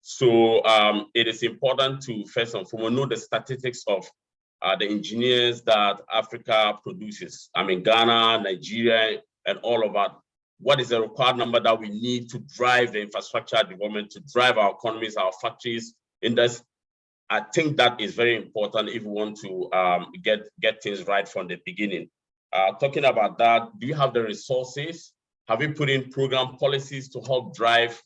So it is important to first and foremost know the statistics of the engineers that Africa produces. I mean, Ghana, Nigeria, and all of that. What is the required number that we need to drive the infrastructure development, to drive our economies, our factories, industry? I think that is very important if we want to get things right from the beginning. Talking about that, do you have the resources? Have you put in program policies to help drive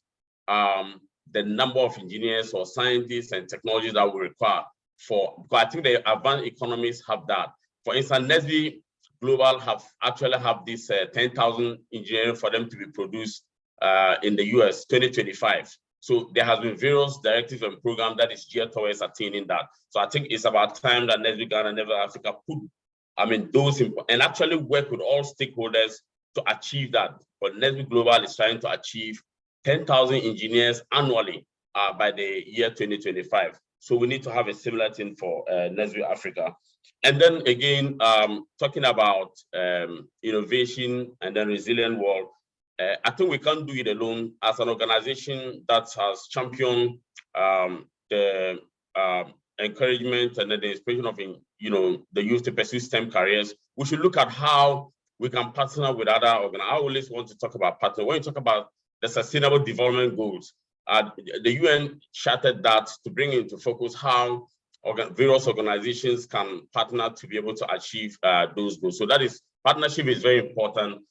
the number of engineers or scientists and technologies that we require for? Because I think the advanced economies have that. For instance, NSBE Global actually have this 10,000 engineers for them to be produced in the US 2025. So there has been various directives and programs that is geared towards attaining that. So I think it's about time that NSBE Ghana and NSBE Africa put, those and actually work with all stakeholders to achieve that. But NSBE Global is trying to achieve 10,000 engineers annually by the year 2025. So we need to have a similar thing for NSBE Africa. And then again, talking about innovation and then resilient world, I think we can't do it alone. As an organization that has championed the encouragement and the inspiration of the youth to pursue STEM careers, we should look at how we can partner with other organizations. I always want to talk about partner. When you talk about the Sustainable Development Goals, the UN charted that to bring into focus how various organizations can partner to be able to achieve those goals. So that is, partnership is very important.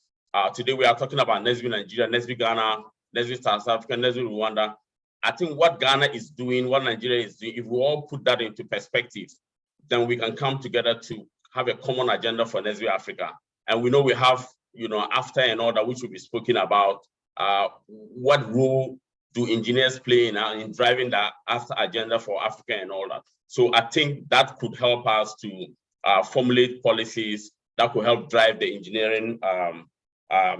Today we are talking about NSBE Nigeria, NSBE Ghana, NSBE South Africa, NSBE Rwanda. I think what Ghana is doing, what Nigeria is doing, if we all put that into perspective, then we can come together to have a common agenda for NSBE Africa. And we know we have, after and all that, which will be spoken about, what role do engineers play in driving the after agenda for Africa and all that. So I think that could help us to formulate policies that could help drive the engineering,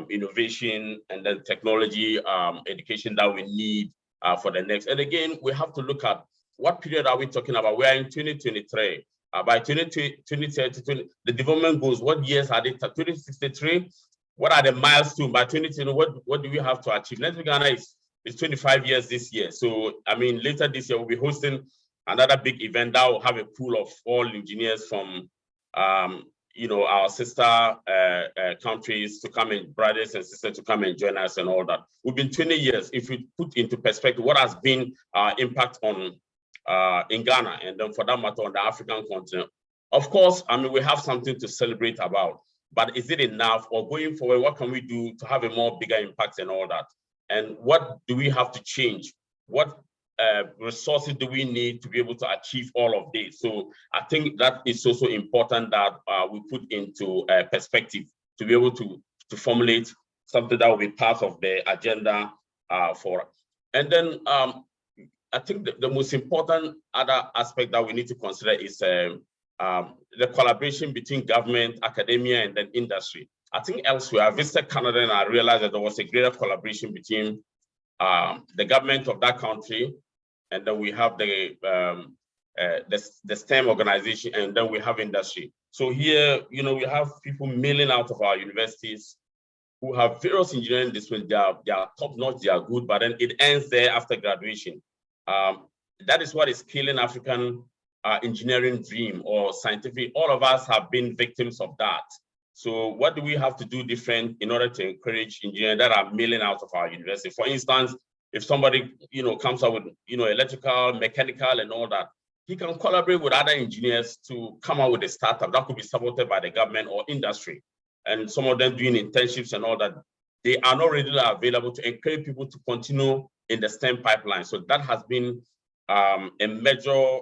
innovation, and then technology education that we need for the next. And again, we have to look at what period are we talking about? We are in 2023. By 2030, the development goals, what years are they? 2063? What are the milestones? By 2020, what do we have to achieve? NSBE Ghana is 25 years this year. So, later this year, we'll be hosting another big event that will have a pool of all engineers from, our sister countries to come in, brothers and sisters to come and join us and all that. We've been 20 years. If we put into perspective what has been our impact on in Ghana and then for that matter on the African continent, of course, we have something to celebrate about, but is it enough? Or going forward, what can we do to have a more bigger impact and all that? And what do we have to change? What resources do we need to be able to achieve all of this? So I think that is also important that we put into perspective to be able to formulate something that will be part of the agenda for. And then I think the most important other aspect that we need to consider is the collaboration between government, academia, and then industry. I think elsewhere, I visited Canada and I realized that there was a greater collaboration between the government of that country, and then we have the STEM organization, and then we have industry. So here, we have people milling out of our universities who have various engineering disciplines. They are top-notch, they are good, but then it ends there after graduation. That is what is killing African engineering dream or scientific. All of us have been victims of that. So what do we have to do different in order to encourage engineers that are milling out of our university? For instance, if somebody comes up with electrical, mechanical, and all that, he can collaborate with other engineers to come up with a startup that could be supported by the government or industry. And some of them doing internships and all that. They are not readily available to encourage people to continue in the STEM pipeline. So that has been a major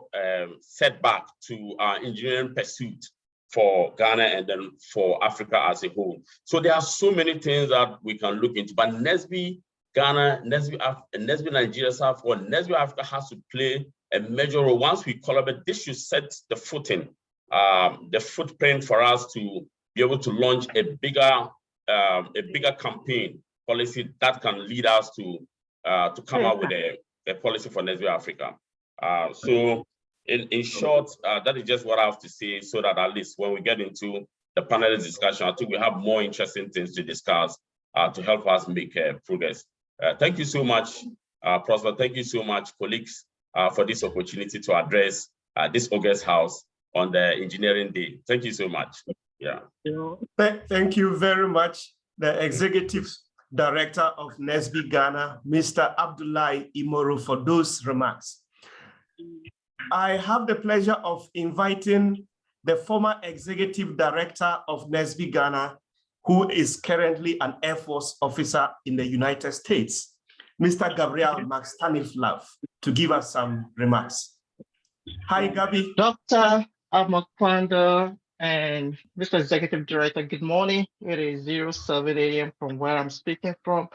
setback to engineering pursuit for Ghana and then for Africa as a whole. So there are so many things that we can look into, but NSBE Ghana, NSBE Nigeria, South, or NSBE Africa has to play a major role. Once we collaborate, this should set the footing, the footprint for us to be able to launch a bigger campaign policy that can lead us to come up with a policy for NSBE Africa. So in short, that is just what I have to say, so that at least when we get into the panelist discussion, I think we have more interesting things to discuss to help us make progress. Thank you so much, Prosper. Thank you so much, colleagues, for this opportunity to address this August House on the Engineering Day. Thank you so much. Yeah. Thank you very much, the Executive Director of NSBE Ghana, Mr. Abdullahi Imoru, for those remarks. I have the pleasure of inviting the former Executive Director of NSBE Ghana, who is currently an Air Force officer in the United States, Mr. Gabriel Stanislav, to give us some remarks. Hi, Gabi. Dr. Amuquandoh and Mr. Executive Director, good morning. It is 07 a.m. from where I'm speaking from.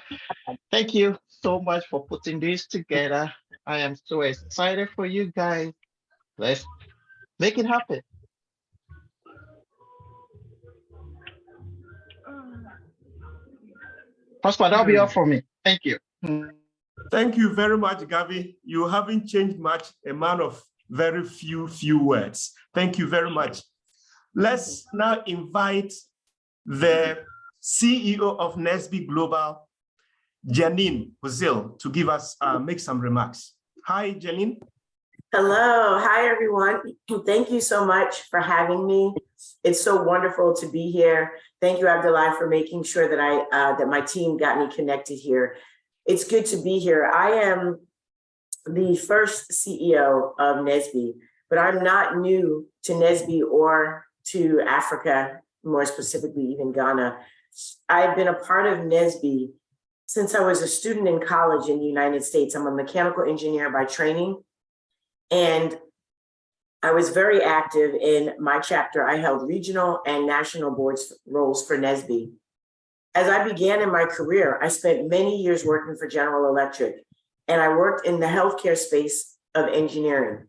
Thank you so much for putting this together. I am so excited for you guys. Let's make it happen. Prosper, that'll be all for me. Thank you. Thank you very much, Gabi. You haven't changed much, a man of very few words. Thank you very much. Let's now invite the CEO of NSBE Global, Janine Ozil, to give us, make some remarks. Hi, Janine. Hello, hi everyone. Thank you so much for having me. It's so wonderful to be here. Thank you, Abdullahi, for making sure that that my team got me connected here. It's good to be here. I am the first CEO of NSBE, but I'm not new to NSBE or to Africa, more specifically even Ghana. I've been a part of NSBE since I was a student in college in the United States. I'm a mechanical engineer by training, and I was very active in my chapter. I held regional and national boards roles for NSBE. As I began in my career, I spent many years working for General Electric, and I worked in the healthcare space of engineering.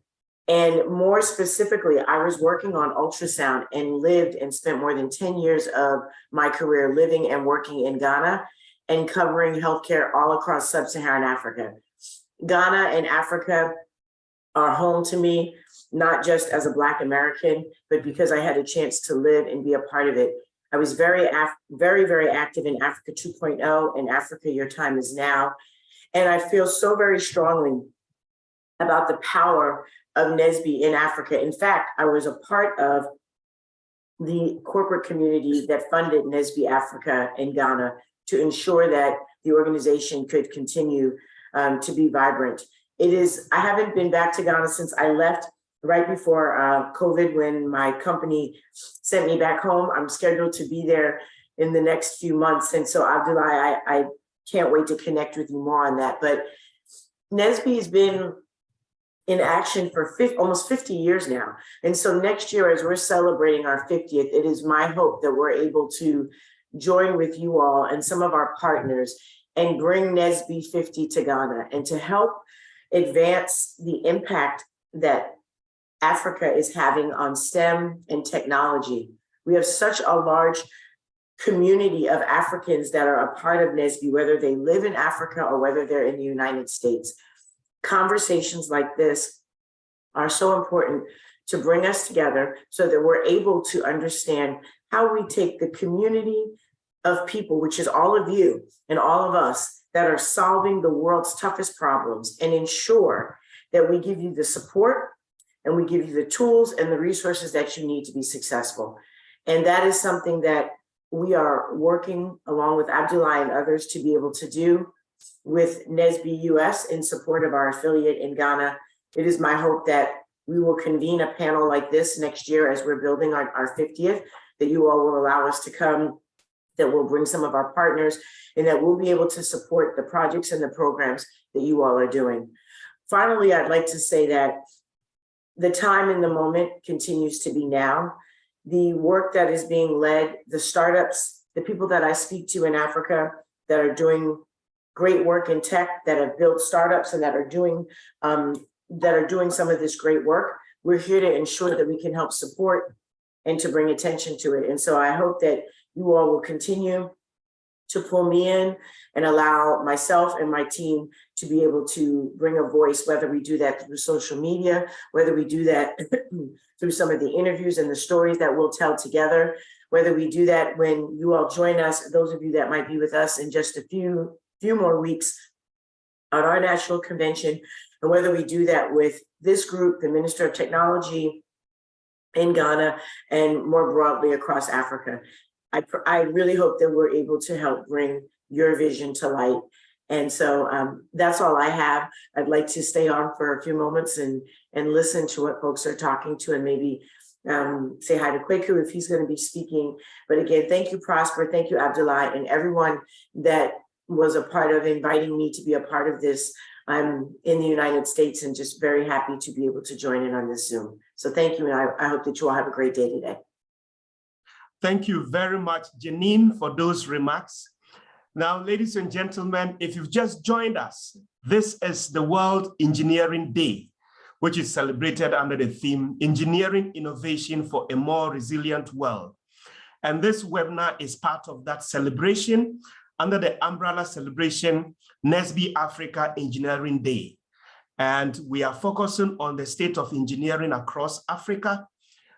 And more specifically, I was working on ultrasound and lived and spent more than 10 years of my career living and working in Ghana and covering healthcare all across sub-Saharan Africa. Ghana and Africa are home to me, not just as a Black American, but because I had a chance to live and be a part of it. I was very, very active in Africa 2.0 and Africa Your Time Is Now. And I feel so very strongly about the power of NSBE in Africa. In fact, I was a part of the corporate community that funded NSBE Africa in Ghana to ensure that the organization could continue to be vibrant. I haven't been back to Ghana since I left right before COVID, when my company sent me back home. I'm scheduled to be there in the next few months. And so Abdullahi, I can't wait to connect with you more on that. But NSBE has been in action for almost 50 years now. And so next year, as we're celebrating our 50th, it is my hope that we're able to join with you all and some of our partners and bring NSBE 50 to Ghana and to help advance the impact that Africa is having on STEM and technology. We have such a large community of Africans that are a part of NSBE, whether they live in Africa or whether they're in the United States. Conversations like this are so important to bring us together so that we're able to understand how we take the community of people, which is all of you and all of us, that are solving the world's toughest problems, and ensure that we give you the support and we give you the tools and the resources that you need to be successful. And that is something that we are working along with Abdullahi and others to be able to do with NSBE US in support of our affiliate in Ghana. It is my hope that we will convene a panel like this next year as we're building our 50th, that you all will allow us to come, that we'll bring some of our partners, and that we'll be able to support the projects and the programs that you all are doing. Finally, I'd like to say that the time and the moment continues to be now. The work that is being led, the startups, the people that I speak to in Africa that are doing great work in tech, that have built startups and that are doing some of this great work, we're here to ensure that we can help support and to bring attention to it. And so I hope that you all will continue to pull me in and allow myself and my team to be able to bring a voice, whether we do that through social media, whether we do that through some of the interviews and the stories that we'll tell together, whether we do that when you all join us, those of you that might be with us in just a few few more weeks at our national convention, and whether we do that with this group, the Minister of Technology in Ghana, and more broadly across Africa. I really hope that we're able to help bring your vision to light. And so that's all I have. I'd like to stay on for a few moments and listen to what folks are talking to, and maybe say hi to Kweku if he's going to be speaking. But again, thank you, Prosper. Thank you, Abdullah, and everyone that was a part of inviting me to be a part of this. I'm in the United States and just very happy to be able to join in on this Zoom. So thank you, and I hope that you all have a great day today. Thank you very much, Janine, for those remarks. Now, ladies and gentlemen, if you've just joined us, this is the World Engineering Day, which is celebrated under the theme, Engineering Innovation for a More Resilient World. And this webinar is part of that celebration under the umbrella celebration, NSBE Africa Engineering Day. And we are focusing on the state of engineering across Africa,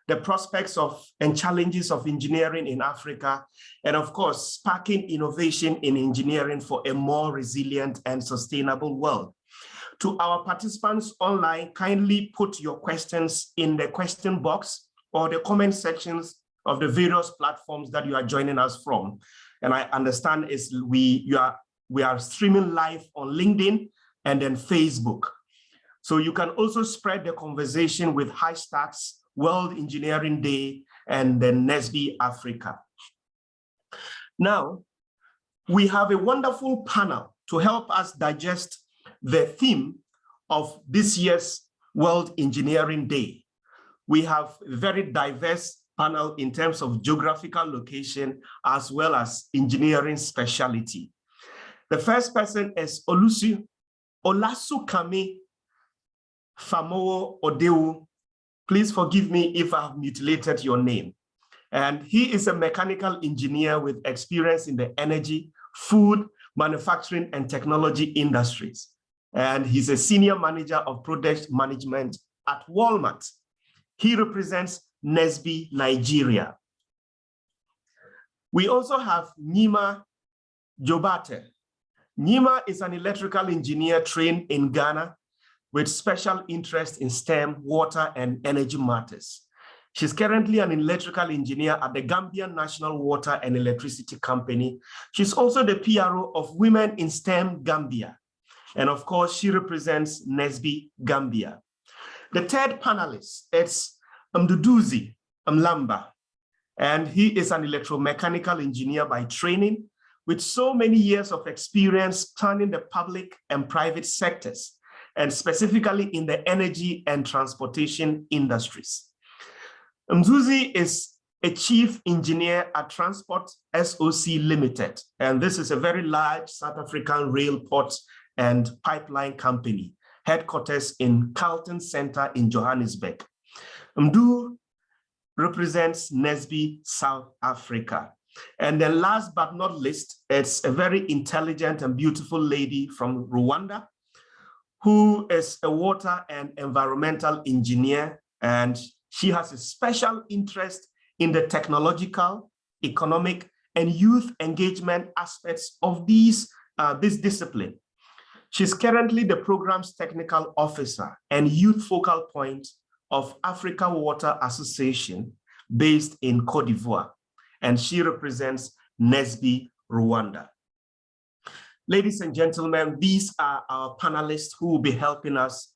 the prospects of and challenges of engineering in Africa, and of course, sparking innovation in engineering for a more resilient and sustainable world. To our participants online, kindly put your questions in the question box or the comment sections of the various platforms that you are joining us from. And I understand we are streaming live on LinkedIn and then Facebook. So you can also spread the conversation with hashtags World Engineering Day and then NSBE Africa. Now, we have a wonderful panel to help us digest the theme of this year's World Engineering Day. We have a very diverse panel in terms of geographical location as well as engineering specialty. The first person is Olasukami Famowo Odewu. Please forgive me if I have mutilated your name. And he is a mechanical engineer with experience in the energy, food, manufacturing, and technology industries. And he's a senior manager of product management at Walmart. He represents NSBE Nigeria. We also have Nyima Jobate. Nyima is an electrical engineer trained in Ghana with special interest in STEM, water, and energy matters. She's currently an electrical engineer at the Gambian National Water and Electricity Company. She's also the PRO of Women in STEM Gambia. And of course, she represents NSBE Gambia. The third panelist is Mduduzi Mlamba, and he is an electromechanical engineer by training with so many years of experience spanning the public and private sectors, and specifically in the energy and transportation industries. Mduduzi is a chief engineer at Transport SOC Limited, and this is a very large South African rail port and pipeline company, headquarters in Carlton Center in Johannesburg. Mdu represents NSBE South Africa. And then last but not least, it's a very intelligent and beautiful lady from Rwanda who is a water and environmental engineer, and she has a special interest in the technological, economic, and youth engagement aspects of this discipline. She's currently the program's technical officer and youth focal point of Africa Water Association based in Cote d'Ivoire, and she represents NSBE Rwanda. Ladies and gentlemen, these are our panelists who will be helping us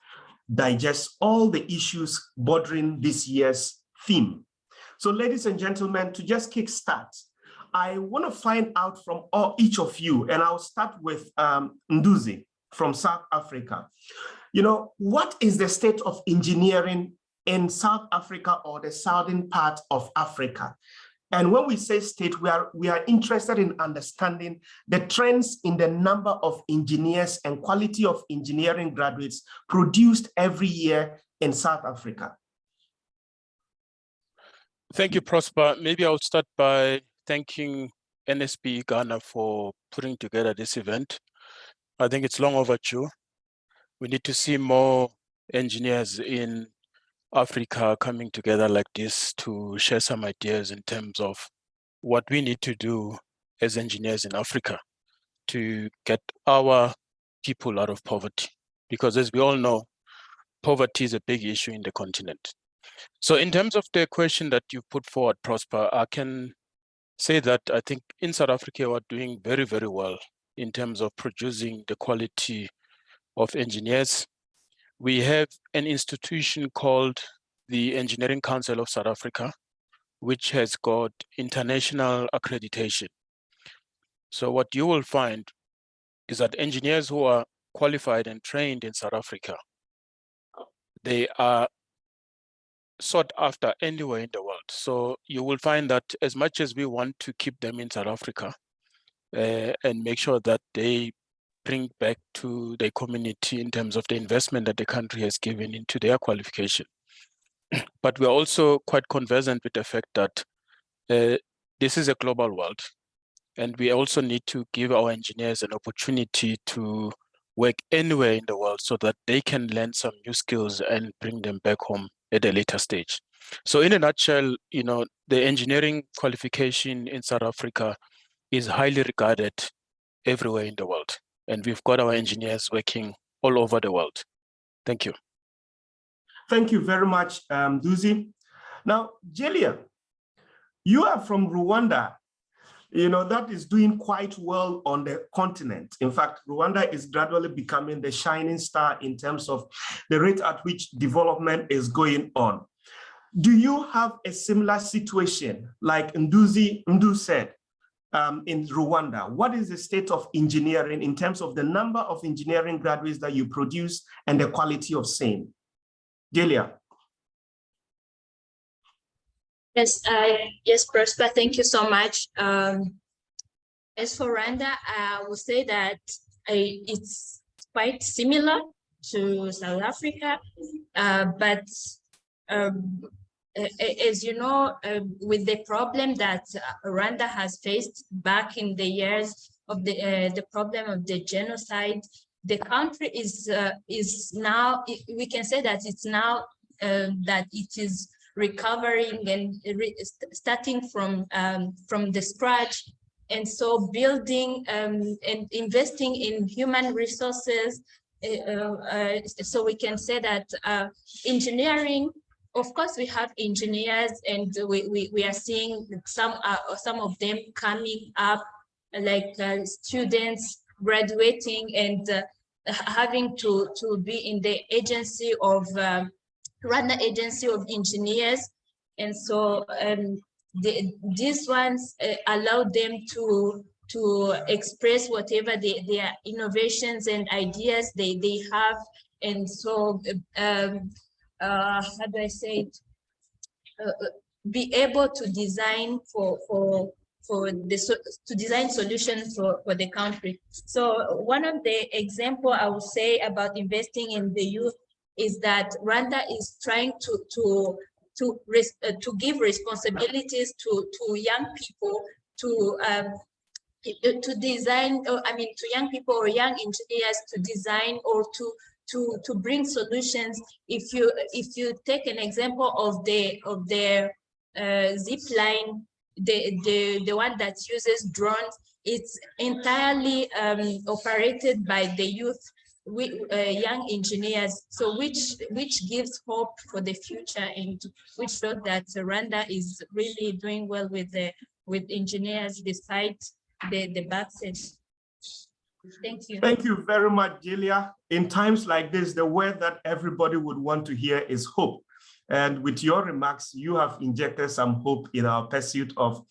digest all the issues bordering this year's theme. So ladies and gentlemen, to just kickstart, I want to find out from each of you, and I'll start with Mduduzi from South Africa. You know, what is the state of engineering in South Africa or the southern part of Africa? And when we say state, we are interested in understanding the trends in the number of engineers and quality of engineering graduates produced every year in South Africa. Thank you, Prosper. Maybe I'll start by thanking NSBE Ghana for putting together this event. I think it's long overdue. We need to see more engineers in Africa coming together like this to share some ideas in terms of what we need to do as engineers in Africa. to get our people out of poverty. Because as we all know, poverty is a big issue in the continent. So in terms of the question that you put forward, Prosper, I can say that I think in South Africa, we're doing very, very well in terms of producing the quality of engineers. We have an institution called the Engineering Council of South Africa, which has got international accreditation. So what you will find is that engineers who are qualified and trained in South Africa, they are sought after anywhere in the world. So you will find that as much as we want to keep them in South Africa and make sure that they bring back to the community in terms of the investment that the country has given into their qualification. But we're also quite conversant with the fact that this is a global world, and we also need to give our engineers an opportunity to work anywhere in the world so that they can learn some new skills and bring them back home at a later stage. So in a nutshell, the engineering qualification in South Africa is highly regarded everywhere in the world. And we've got our engineers working all over the world. Thank you. Thank you very much, Duzi. Now, Jelia, you are from Rwanda. That is doing quite well on the continent. In fact, Rwanda is gradually becoming the shining star in terms of the rate at which development is going on. Do you have a similar situation like Ndu said in Rwanda? What is the state of engineering in terms of the number of engineering graduates that you produce and the quality of same? Delia. Yes, Prosper, thank you so much. As for Rwanda, I would say that it's quite similar to South Africa, but as you know, with the problem that Rwanda has faced back in the years of the problem of the genocide, the country is now, we can say that it's now that it is recovering and starting from the scratch, and so building and investing in human resources. So we can say that engineering, of course, we have engineers, and we are seeing some of them coming up, like students graduating and having to be in the agency of Rwanda Agency of Engineers, and so these ones allow them to express whatever their innovations and ideas they have, and so how do I say it? Be able to design to design solutions for the country. So one of the example I would say about investing in the youth is that Rwanda is trying to give responsibilities to young people to design, to young people or young engineers to design or to bring solutions. If you take an example of the zip line, the one that uses drones, it's entirely operated by the youth, young engineers, so which gives hope for the future, and which shows that Rwanda is really doing well with engineers despite the backslash. Thank you. Thank you very much, Julia. In times like this, the word that everybody would want to hear is hope. And with your remarks, you have injected some hope in our pursuit of,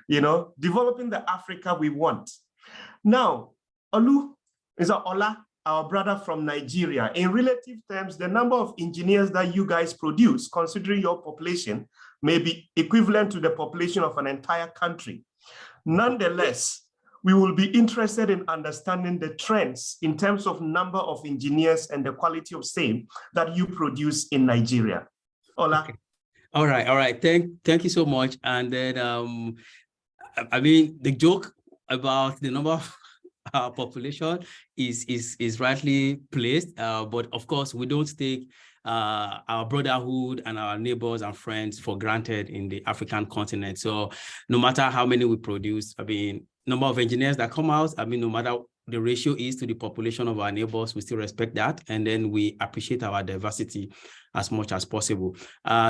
developing the Africa we want. Now, Ola, our brother from Nigeria, in relative terms, the number of engineers that you guys produce, considering your population, may be equivalent to the population of an entire country. Nonetheless, we will be interested in understanding the trends in terms of number of engineers and the quality of same that you produce in Nigeria. Ola. Okay. All right. Thank you so much. And then, the joke about the number of our population is rightly placed, but of course, we don't take our brotherhood and our neighbors and friends for granted in the African continent. So no matter how many we produce, number of engineers that come out. I mean, no matter the ratio is to the population of our neighbors, we still respect that. And then we appreciate our diversity as much as possible.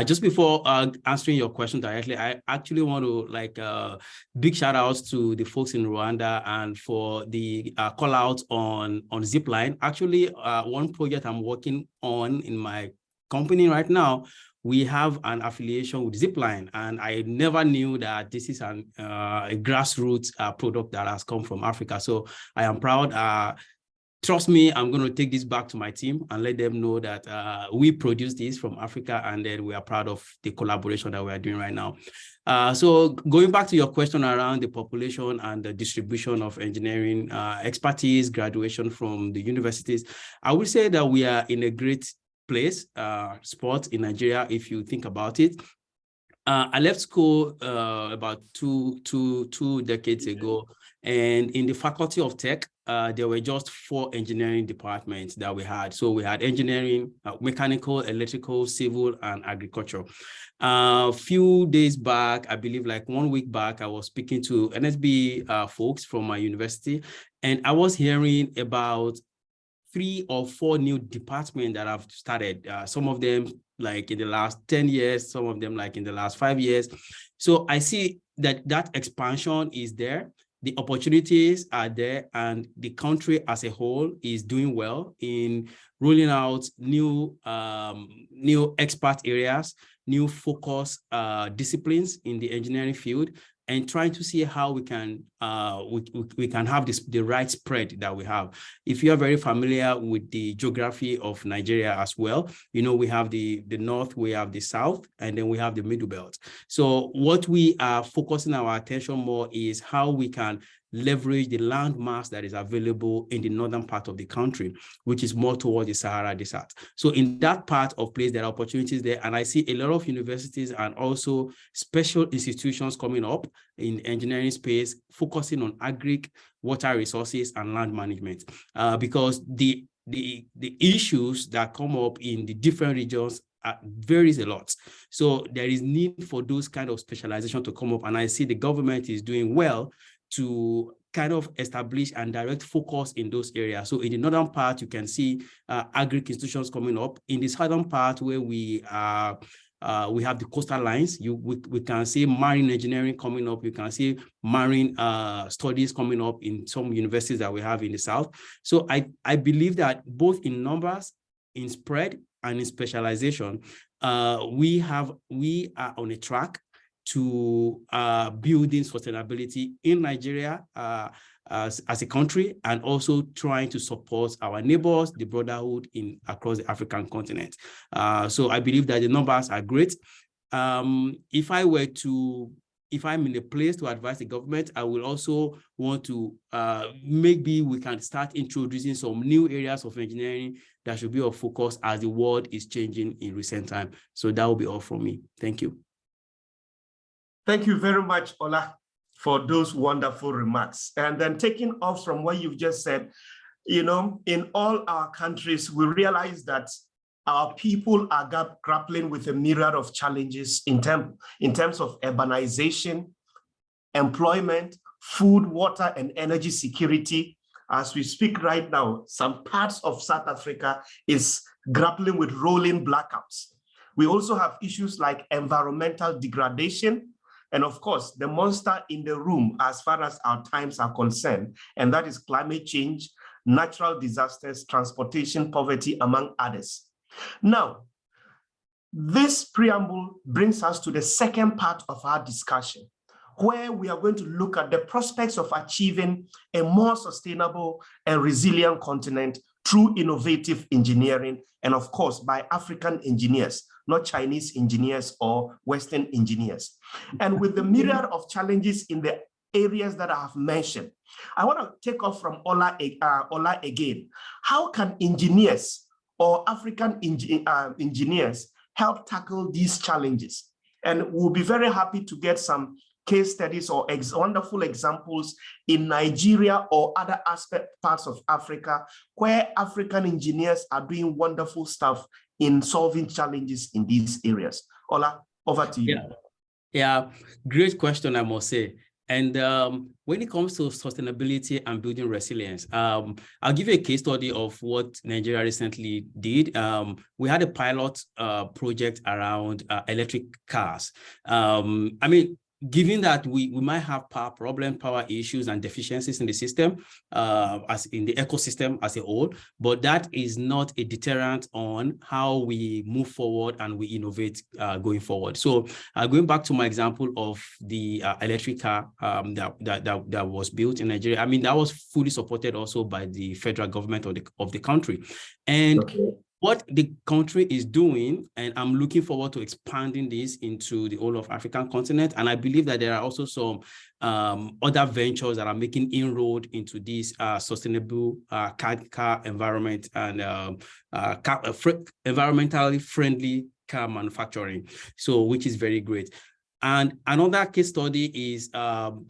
Just before answering your question directly, I actually want to big shout outs to the folks in Rwanda and for the call out on Zipline. Actually, one project I'm working on in my company right now, we have an affiliation with Zipline, and I never knew that this is a grassroots product that has come from Africa. So I am proud. Trust me, I'm going to take this back to my team and let them know that we produce this from Africa, and then we are proud of the collaboration that we are doing right now. So going back to your question around the population and the distribution of engineering expertise, graduation from the universities, I would say that we are in a great place, sport in Nigeria, if you think about it. I left school about two decades ago, and in the Faculty of Tech, there were just 4 engineering departments that we had. So we had engineering, mechanical, electrical, civil, and agriculture. A few days back, I believe like 1 week back, I was speaking to NSBE folks from my university, and I was hearing about 3 or 4 new departments that have started. Some of them like in the last 10 years, some of them like in the last 5 years. So I see that expansion is there. The opportunities are there, and the country as a whole is doing well in rolling out new expert areas, new focus disciplines in the engineering field, and trying to see how we can have the right spread that we have. If you are very familiar with the geography of Nigeria as well, you know, we have the north, we have the south, and then we have the middle belt. So what we are focusing our attention more is how we can leverage the land mass that is available in the northern part of the country, which is more towards the Sahara Desert. So in that part of place, there are opportunities there. And I see a lot of universities and also special institutions coming up in engineering space, focusing on agric, water resources, and land management, because the issues that come up in the different regions varies a lot. So there is need for those kind of specialization to come up. And I see the government is doing well to kind of establish and direct focus in those areas. So in the northern part, you can see agric institutions coming up. In the southern part, where we have the coastal lines, we can see marine engineering coming up. You can see marine studies coming up in some universities that we have in the south. So I believe that both in numbers, in spread, and in specialization, we are on a track to building sustainability in Nigeria as a country, and also trying to support our neighbors, the brotherhood across the African continent. So I believe that the numbers are great. If I'm in a place to advise the government, I will also want to maybe we can start introducing some new areas of engineering that should be of focus as the world is changing in recent time. So that will be all from me. Thank you. Thank you very much, Ola, for those wonderful remarks. And then taking off from what you've just said, you know, in all our countries, we realize that our people are grappling with a myriad of challenges in terms of urbanization, employment, food, water, and energy security. As we speak right now, some parts of South Africa is grappling with rolling blackouts. We also have issues like environmental degradation, and of course, the monster in the room as far as our times are concerned, and that is climate change, natural disasters, transportation, poverty, among others. Now, this preamble brings us to the second part of our discussion, where we are going to look at the prospects of achieving a more sustainable and resilient continent through innovative engineering, and of course, by African engineers, not Chinese engineers or Western engineers. And with the myriad of challenges in the areas that I have mentioned, I want to take off from Ola again. How can engineers or African engineers help tackle these challenges? And we'll be very happy to get some case studies or wonderful examples in Nigeria or other parts of Africa where African engineers are doing wonderful stuff in solving challenges in these areas. Ola, over to you. Yeah, great question, I must say. And when it comes to sustainability and building resilience, I'll give you a case study of what Nigeria recently did. We had a pilot project around electric cars. I mean, given that we might have power issues and deficiencies in the system, as in the ecosystem as a whole, but that is not a deterrent on how we move forward and we innovate going forward. So going back to my example of the electric car that was built in Nigeria, I mean, that was fully supported also by the federal government of the country. And what the country is doing, and I'm looking forward to expanding this into the whole of African continent. And I believe that there are also some other ventures that are making inroad into this sustainable car environment and environmentally friendly car manufacturing. So, which is very great. And another case study is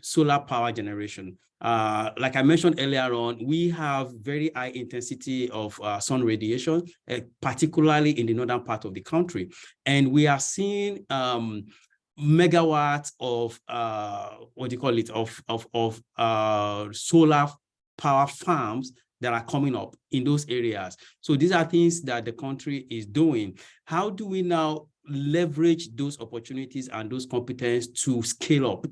solar power generation. Like I mentioned earlier on, we have very high intensity of sun radiation, particularly in the northern part of the country. And we are seeing megawatts of, solar power farms that are coming up in those areas. So these are things that the country is doing. How do we now leverage those opportunities and those competencies to scale up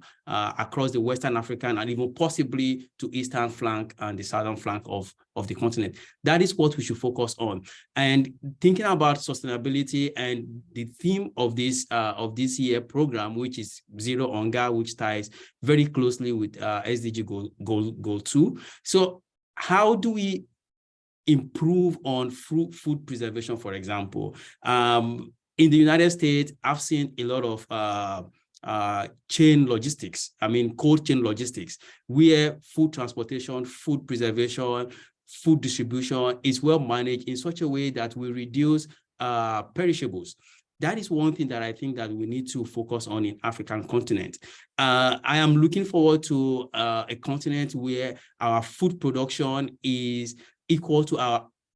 across the Western African and even possibly to Eastern flank and the Southern flank of the continent? That is what we should focus on. And thinking about sustainability and the theme of this year program, which is Zero Hunger, which ties very closely with SDG goal 2. So how do we improve on food preservation, for example? In the United States, I've seen a lot of chain logistics, cold chain logistics, where food transportation, food preservation, food distribution is well managed in such a way that we reduce perishables. That is one thing that I think that we need to focus on in African continent. I am looking forward to a continent where our food production is equal to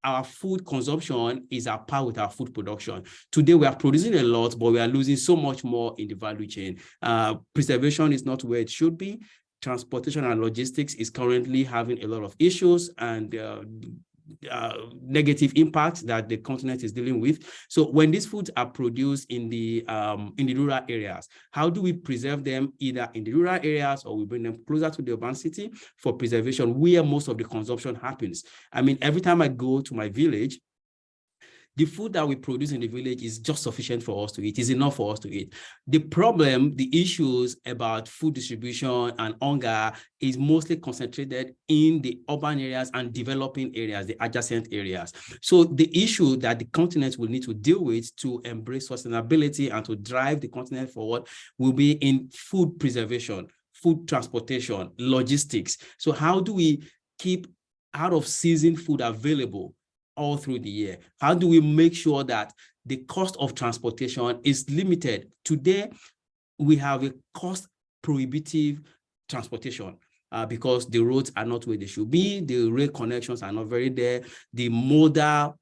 our food consumption is at par with our food production. Today, we are producing a lot, but we are losing so much more in the value chain. Preservation is not where it should be. Transportation and logistics is currently having a lot of issues and negative impact that the continent is dealing with. So when these foods are produced in the rural areas, how do we preserve them either in the rural areas or we bring them closer to the urban city for preservation where most of the consumption happens? I mean, every time I go to my village, the food that we produce in the village is just sufficient for us to eat, is enough for us to eat. The problem, the issues about food distribution and hunger is mostly concentrated in the urban areas and developing areas, the adjacent areas. So the issue that the continent will need to deal with to embrace sustainability and to drive the continent forward will be in food preservation, food transportation, logistics. So how do we keep out of season food available all through the year? How do we make sure that the cost of transportation is limited? Today, we have a cost prohibitive transportation because the roads are not where they should be. The rail connections are not very there. The modal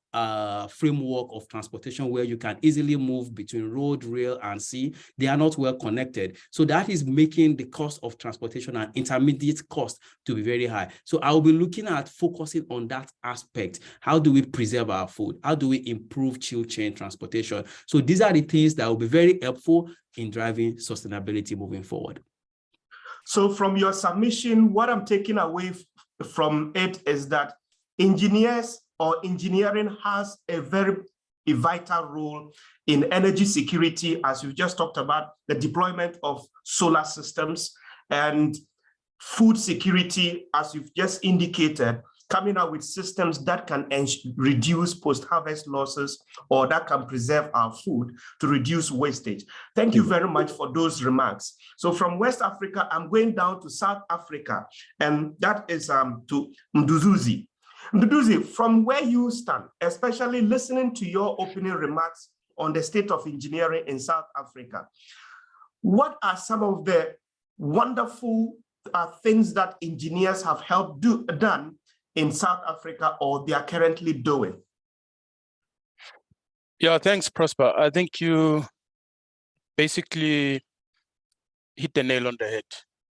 framework of transportation where you can easily move between road, rail, and sea, they are not well connected. So that is making the cost of transportation and intermediate cost to be very high. So I'll be looking at focusing on that aspect. How do we preserve our food? How do we improve chill chain transportation? So these are the things that will be very helpful in driving sustainability moving forward. So from your submission, what I'm taking away from it is that engineers or engineering has a very vital role in energy security, as we've just talked about, the deployment of solar systems, and food security, as you've just indicated, coming out with systems that can reduce post-harvest losses or that can preserve our food to reduce wastage. Thank you very much for those remarks. So from West Africa, I'm going down to South Africa, and that is to Mduduzi. Mduduzi, from where you stand, especially listening to your opening remarks on the state of engineering in South Africa, what are some of the wonderful things that engineers have helped done in South Africa or they are currently doing? Yeah, thanks, Prosper. I think you basically hit the nail on the head.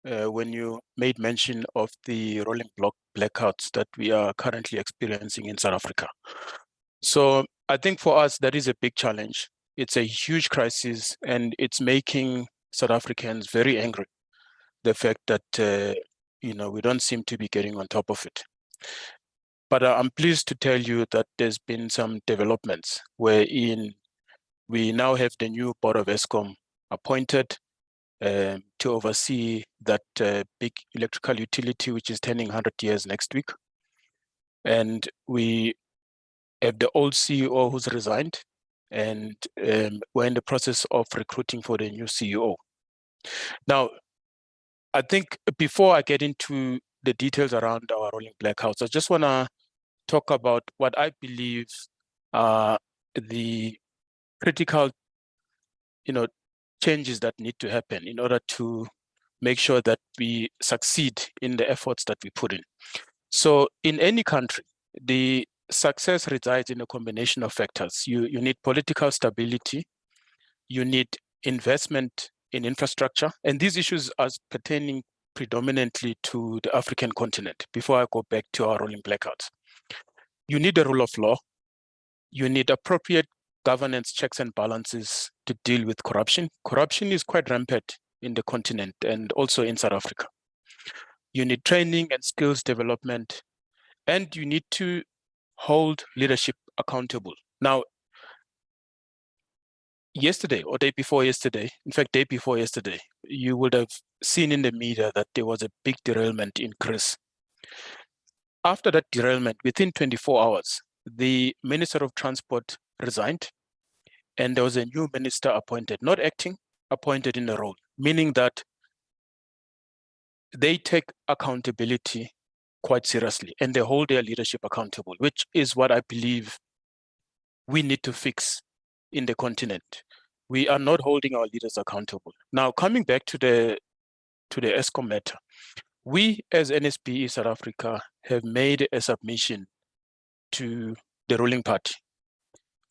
when you made mention of the rolling blackouts that we are currently experiencing in South Africa. So I think for us, that is a big challenge. It's a huge crisis, and it's making South Africans very angry. The fact that we don't seem to be getting on top of it. But I'm pleased to tell you that there's been some developments wherein we now have the new board of ESCOM appointed to oversee that big electrical utility, which is turning 100 years next week. And we have the old CEO who's resigned, and we're in the process of recruiting for the new CEO. Now, I think before I get into the details around our rolling blackouts, I just want to talk about what I believe are the critical, changes that need to happen in order to make sure that we succeed in the efforts that we put in. So in any country, the success resides in a combination of factors. You need political stability, you need investment in infrastructure, and these issues are pertaining predominantly to the African continent. Before I go back to our rolling blackouts, you need the rule of law, you need appropriate governance checks and balances to deal with corruption. Corruption is quite rampant in the continent and also in South Africa. You need training and skills development, and you need to hold leadership accountable. Now, yesterday or day before yesterday, in fact, day before yesterday, you would have seen in the media that there was a big derailment in Chris. After that derailment, within 24 hours, the Minister of Transport resigned, and there was a new minister appointed, not acting, appointed in the role, meaning that they take accountability quite seriously and they hold their leadership accountable, which is what I believe we need to fix in the continent. We are not holding our leaders accountable. Now, coming back to the ESCOM matter, we as NSBE South Africa have made a submission to the ruling party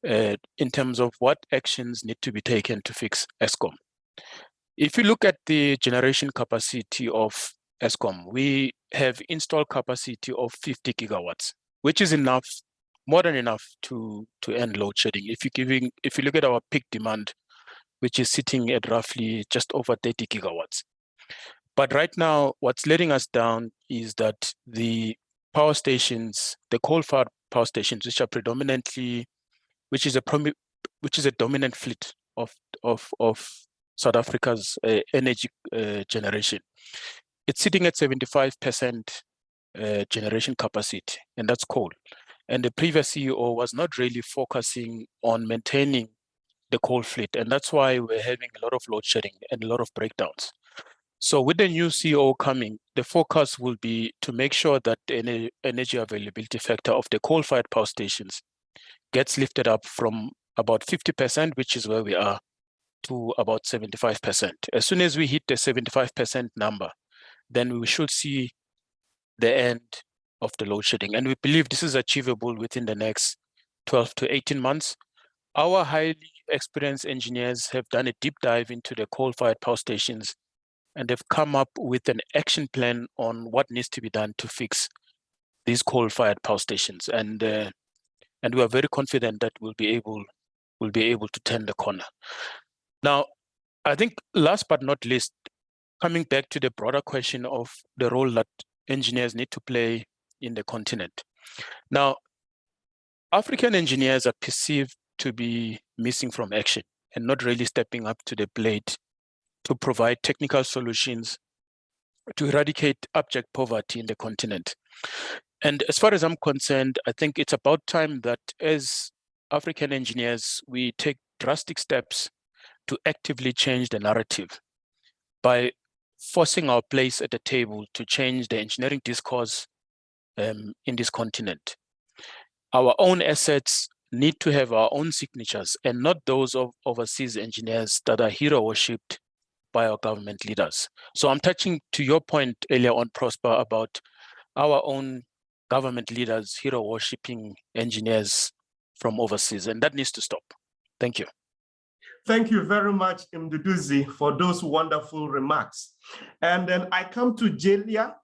in terms of what actions need to be taken to fix ESCOM. If you look at the generation capacity of ESCOM, we have installed capacity of 50 gigawatts, which is enough, more than enough to end load shedding. If you look at our peak demand, which is sitting at roughly just over 30 gigawatts. But right now, what's letting us down is that the power stations, the coal-fired power stations, which are predominantly, which is a dominant fleet of South Africa's energy generation, it's sitting at 75% generation capacity, and that's coal. And the previous CEO was not really focusing on maintaining the coal fleet, and that's why we're having a lot of load shedding and a lot of breakdowns. So with the new CEO coming, the focus will be to make sure that the energy availability factor of the coal-fired power stations gets lifted up from about 50%, which is where we are, to about 75%. As soon as we hit the 75% number, then we should see the end of the load shedding. And we believe this is achievable within the next 12 to 18 months. Our highly experienced engineers have done a deep dive into the coal-fired power stations, and they've come up with an action plan on what needs to be done to fix these coal-fired power stations. And we are very confident that we'll be able to turn the corner. Now, I think last but not least, coming back to the broader question of the role that engineers need to play in the continent. Now, African engineers are perceived to be missing from action and not really stepping up to the plate to provide technical solutions to eradicate abject poverty in the continent. And as far as I'm concerned, I think it's about time that as African engineers, we take drastic steps to actively change the narrative by forcing our place at the table to change the engineering discourse in this continent. Our own assets need to have our own signatures and not those of overseas engineers that are hero worshipped by our government leaders. So I'm touching to your point earlier on, Prosper, about our own government leaders hero worshipping engineers from overseas, and that needs to stop. Thank you. Thank you very much, Mduduzi, for those wonderful remarks. And then I come to Jelia.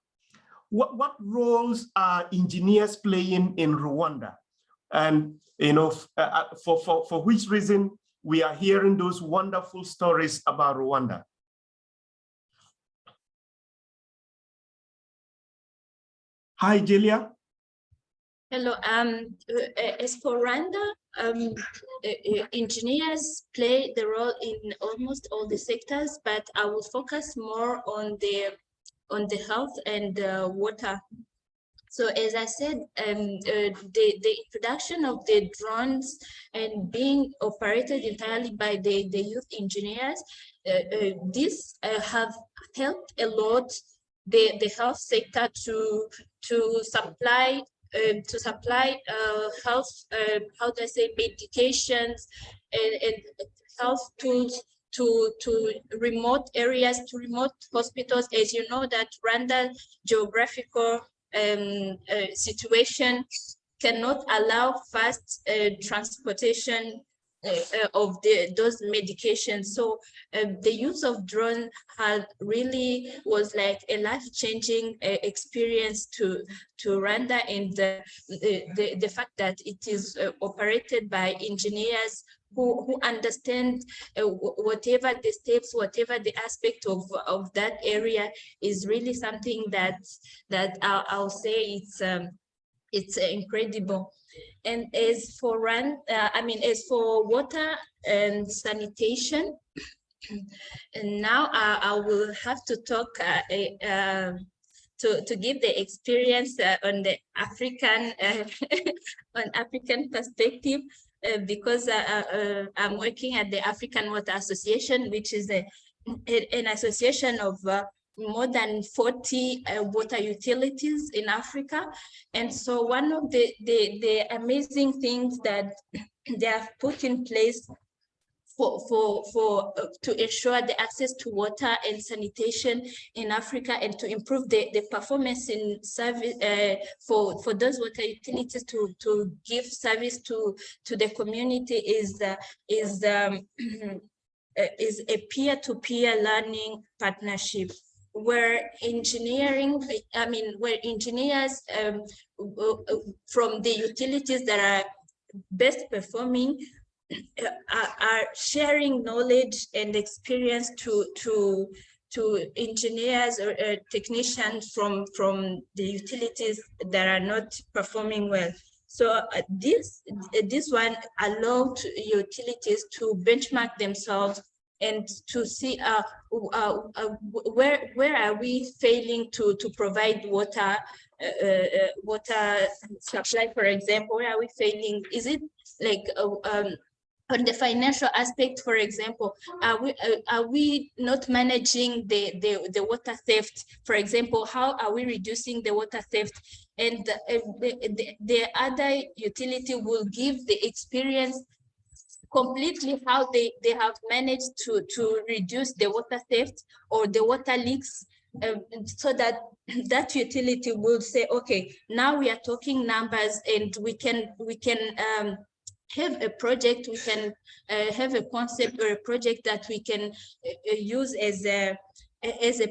What roles are engineers playing in Rwanda? And for which reason we are hearing those wonderful stories about Rwanda? Hi, Jelia. Hello. As for Rwanda, engineers play the role in almost all the sectors, but I will focus more on the health and water. So as I said, the introduction of the drones and being operated entirely by the youth engineers, this have helped a lot the health sector to supply health, how do I say, medications and health tools to remote areas, to remote hospitals. As you know, that Rwanda geographical situation cannot allow fast transportation of those medications. So the use of drone was like a life-changing experience to Rwanda, and the fact that it is operated by engineers who understand whatever the steps, whatever the aspect of that area is really something that I'll say it's incredible. And as for as for water and sanitation, and now I will have to talk to give the experience on the African on African perspective, because I'm working at the African Water Association, which is an association of more than 40 water utilities in Africa. And so one of the amazing things that they have put in place to ensure the access to water and sanitation in Africa, and to improve the performance in service for those water utilities to give service to the community is a peer-to-peer learning partnership, where engineers from the utilities that are best performing are sharing knowledge and experience to engineers or technicians from the utilities that are not performing well. So this one allowed utilities to benchmark themselves and to see where are we failing to provide water supply, for example. Where are we failing? Is it like on the financial aspect, for example, are we not managing the water theft? For example, how are we reducing the water theft? And the other utility will give the experience completely how they have managed to reduce the water theft or the water leaks, so that utility will say, okay, now we are talking numbers, and we can have a project, we can have a concept or a project that we can use as a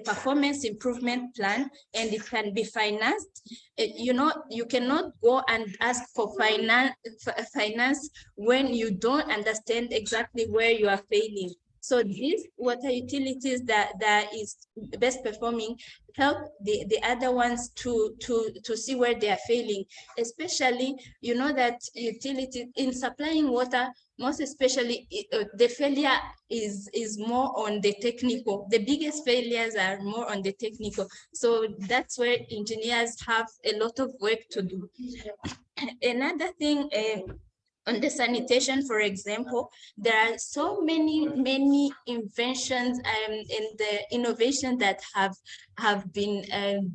performance improvement plan, and it can be financed. You cannot go and ask for finance when you don't understand exactly where you are failing. So these water utilities that is best performing help the other ones to see where they are failing. Especially, you know that utilities in supplying water, most especially the failure is more on the technical. The biggest failures are more on the technical. So that's where engineers have a lot of work to do. Another thing, on the sanitation, for example, there are so many inventions and the innovation that have been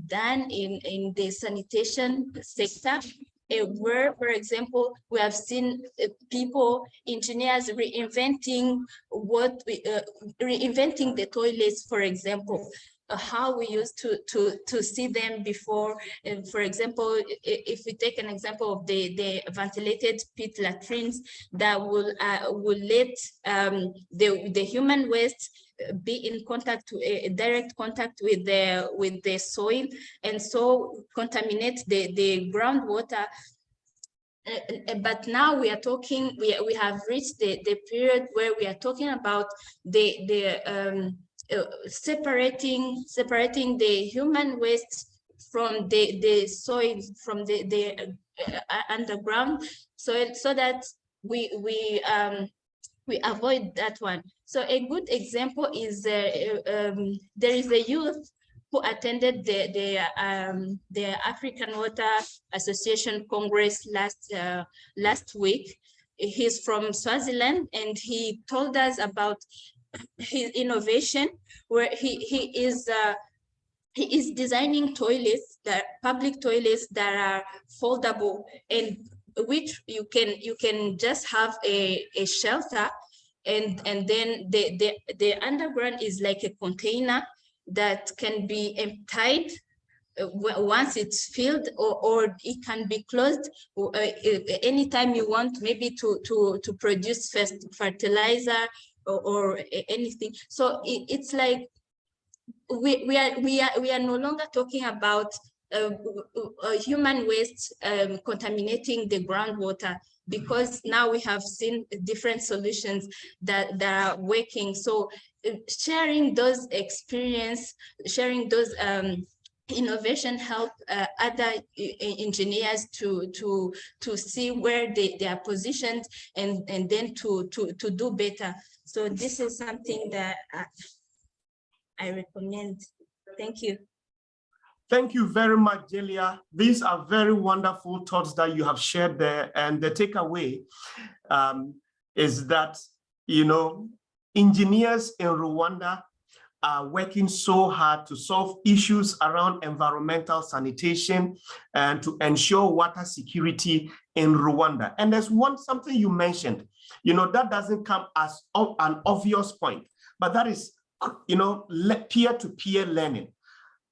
done in the sanitation sector, where, for example, we have seen engineers reinventing the toilets, for example. how we used to see them before. For example, if we take an example of the ventilated pit latrines that will let the human waste be in contact, direct contact with the soil, and so contaminate the groundwater. But now we are talking, we have reached the period where we are talking about separating the human waste from the soil, from the underground soil, so that we avoid that one. So a good example is there is a youth who attended the African Water Association Congress last week. He's from Swaziland, and he told us about his innovation, where he is designing toilets, public toilets that are foldable, and which you can just have a shelter, and then the underground is like a container that can be emptied once it's filled, or it can be closed anytime you want, maybe to produce fertilizer or anything. So it's like we are no longer talking about human waste contaminating the groundwater, because now we have seen different solutions that are working. So sharing those experience, sharing those innovation help other engineers to see where they are positioned, and then to do better. So this is something that I recommend. Thank you. Thank you very much, Delia. These are very wonderful thoughts that you have shared there. And the takeaway is that, you know, engineers in Rwanda are working so hard to solve issues around environmental sanitation and to ensure water security in Rwanda. And there's something you mentioned, you know, that doesn't come as an obvious point, but that is, you know, peer-to-peer learning.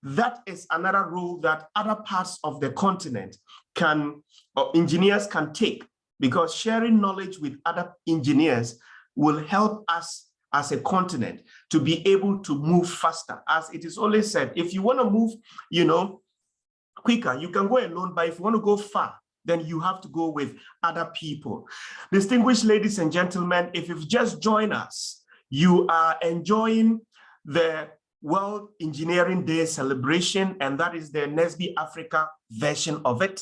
That is another role that other parts of the continent can, or engineers can take, because sharing knowledge with other engineers will help us as a continent to be able to move faster. As it is always said, if you want to move, you know, quicker, you can go alone, but if you want to go far, then you have to go with other people. Distinguished ladies and gentlemen, if you've just joined us, you are enjoying the World Engineering Day celebration, and that is the NSBE Africa version of it.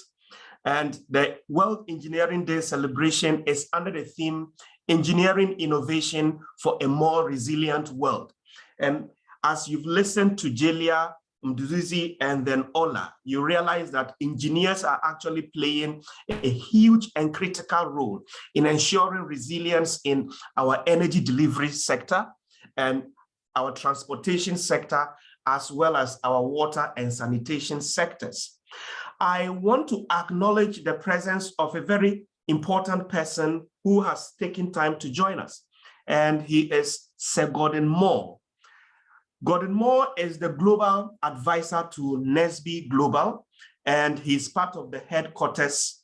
And the World Engineering Day celebration is under the theme, Engineering Innovation for a More Resilient World. And as you've listened to Jelia, Mduduzi, and then Ola, you realize that engineers are actually playing a huge and critical role in ensuring resilience in our energy delivery sector and our transportation sector, as well as our water and sanitation sectors. I want to acknowledge the presence of a very important person who has taken time to join us, and he is Sir Gordon Moore. Gordon Moore is the global advisor to NSBE Global, and he's part of the headquarters,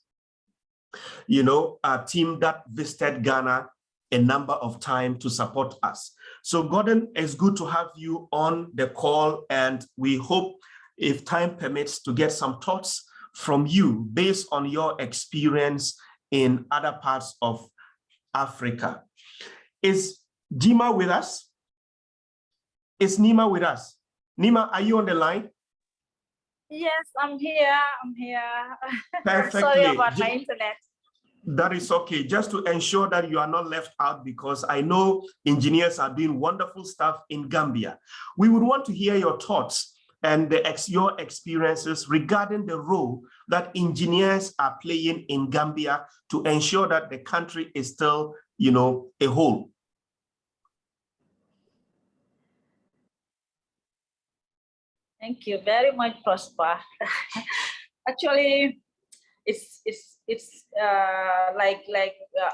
you know, team that visited Ghana a number of times to support us. So Gordon, it's good to have you on the call, and we hope, if time permits, to get some thoughts from you based on your experience in other parts of Africa. Is Jima with us? Is Nima with us? Nima, are you on the line? Yes, I'm here. Perfectly. Sorry about my internet. That is okay, just to ensure that you are not left out, because I know engineers are doing wonderful stuff in Gambia. We would want to hear your thoughts and your experiences regarding the role that engineers are playing in Gambia to ensure that the country is still, you know, a whole. Thank you very much, Prosper. Actually, it's like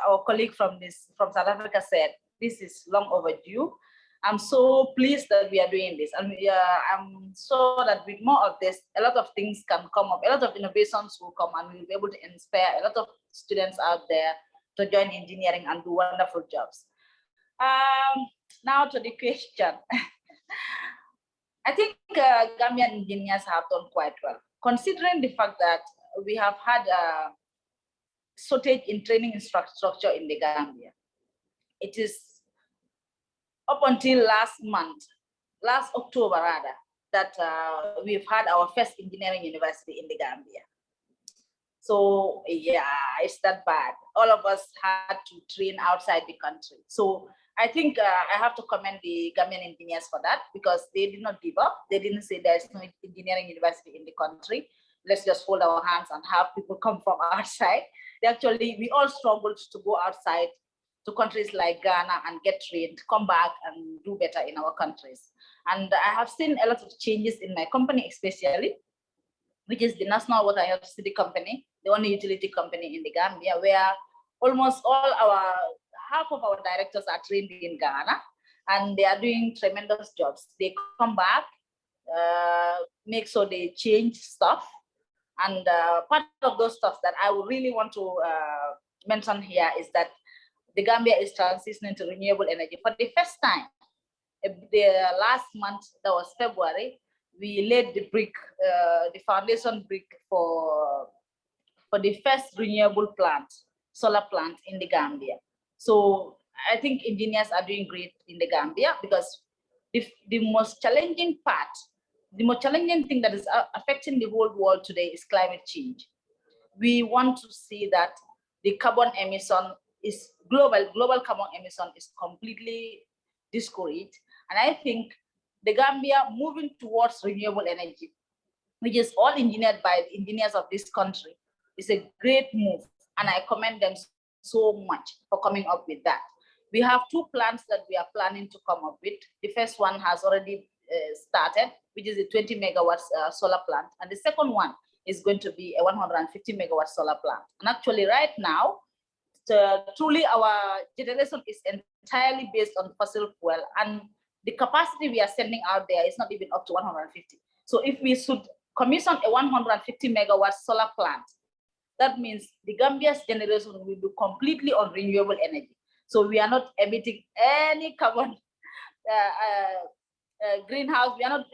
our colleague from South Africa said, this is long overdue. I'm so pleased that we are doing this, and I'm sure that with more of this, a lot of things can come up, a lot of innovations will come, and we'll be able to inspire a lot of students out there to join engineering and do wonderful jobs. Now to the question. I think Gambian engineers have done quite well, considering the fact that we have had a shortage in training infrastructure in the Gambia. It is up until last October rather, that we've had our first engineering university in the Gambia. So yeah, it's that bad. All of us had to train outside the country. So I think I have to commend the Gambian engineers for that, because they did not give up. They didn't say there's no engineering university in the country. Let's just hold our hands and have people come from outside. We all struggled to go outside to countries like Ghana and get trained, come back and do better in our countries. And I have seen a lot of changes in my company, especially, which is the National Water and Electricity Company, the only utility company in the Gambia, where almost half of our directors are trained in Ghana, and they are doing tremendous jobs. They come back, make sure they change stuff. And part of those stuff that I would really want to mention here is that the Gambia is transitioning to renewable energy for the first time. The last month, that was February, we laid the brick, the foundation brick for the first renewable plant, solar plant in the Gambia. So I think engineers are doing great in the Gambia, because the most challenging part, the most challenging thing that is affecting the whole world today is climate change. We want to see that the carbon emission is global carbon emission is completely discouraged. And I think the Gambia moving towards renewable energy, which is all engineered by the engineers of this country, is a great move. And I commend them so much for coming up with that. We have 2 plants that we are planning to come up with. The first one has already started, which is a 20 megawatts solar plant. And the second one is going to be a 150 megawatt solar plant. And actually right now, truly our generation is entirely based on fossil fuel, and the capacity we are sending out there is not even up to 150. So if we should commission a 150 megawatt solar plant, that means the Gambia's generation will be completely on renewable energy. So we are not emitting any carbon greenhouse, we are not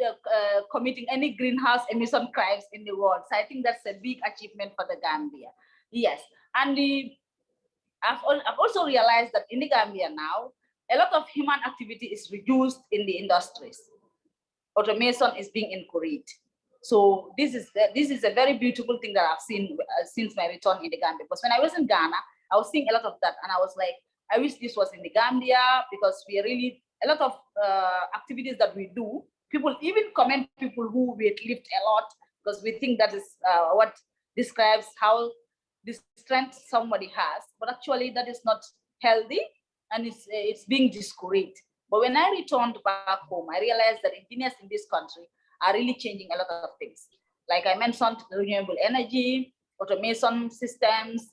committing any greenhouse emission crimes in the world. So I think that's a big achievement for the Gambia. Yes, and I've also realized that in the Gambia now, a lot of human activity is reduced in the industries. Automation is being encouraged. So this is a very beautiful thing that I've seen since my return in the Gambia. Because when I was in Ghana, I was seeing a lot of that, and I was like, I wish this was in the Gambia, because we are really, a lot of activities that we do, people even comment people who weight lift a lot, because we think that is what describes how the strength somebody has, but actually that is not healthy, and it's being discouraged. But when I returned back home, I realized that engineers in this country are really changing a lot of things. Like I mentioned, renewable energy, automation systems.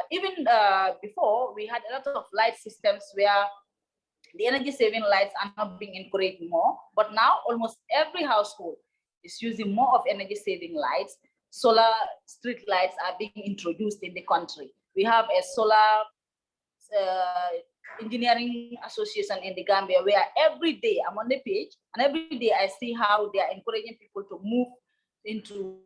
Even before, we had a lot of light systems where the energy saving lights are not being encouraged more, but now almost every household is using more of energy saving lights. Solar street lights are being introduced in the country. We have a solar engineering association in the Gambia, where every day I'm on the page, and every day I see how they are encouraging people to move into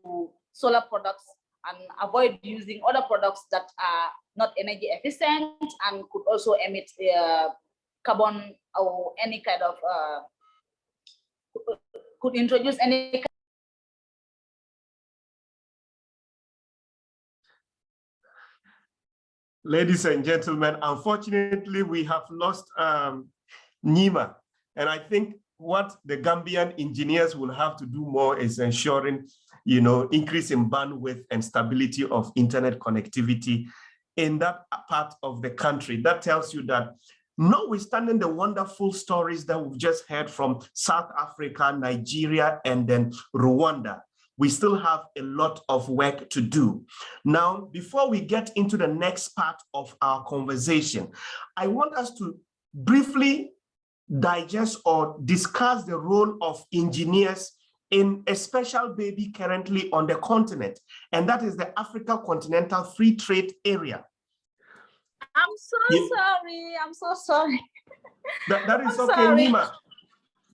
solar products and avoid using other products that are not energy efficient and could also emit carbon or any kind of, could introduce any kind. Ladies and gentlemen, unfortunately, we have lost Nima. And I think what the Gambian engineers will have to do more is ensuring, increase in bandwidth and stability of internet connectivity in that part of the country. That tells you that, notwithstanding the wonderful stories that we've just heard from South Africa, Nigeria, and then Rwanda, we still have a lot of work to do. Now, before we get into the next part of our conversation, I want us to briefly digest or discuss the role of engineers in a special baby currently on the continent, and that is the Africa Continental Free Trade Area. I'm so sorry. I'm so sorry. That is I'm okay, sorry. Nima.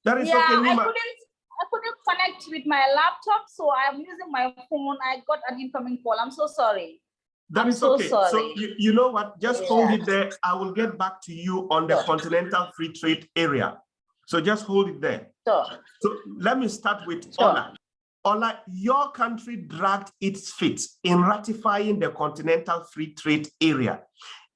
That is Yeah, okay, Nima. I couldn't connect with my laptop, so I'm using my phone. I got an incoming call. I'm so sorry. That is so okay. sorry. So you know what? Just hold it there. I will get back to you on the Continental Free Trade Area. So just hold it there. Sure. So let me start with Ola. Ola, your country dragged its feet in ratifying the Continental Free Trade Area,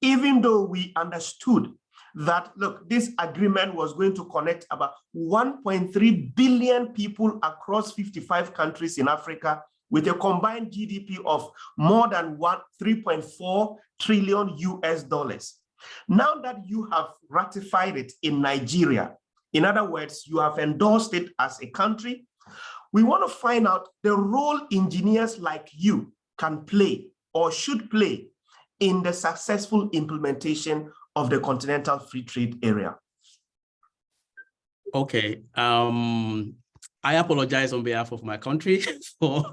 even though we understood that, look, this agreement was going to connect about 1.3 billion people across 55 countries in Africa with a combined GDP of more than 3.4 trillion US dollars. Now that you have ratified it in Nigeria, in other words, you have endorsed it as a country, we want to find out the role engineers like you can play or should play in the successful implementation of the Continental Free Trade Area. Okay. I apologize on behalf of my country for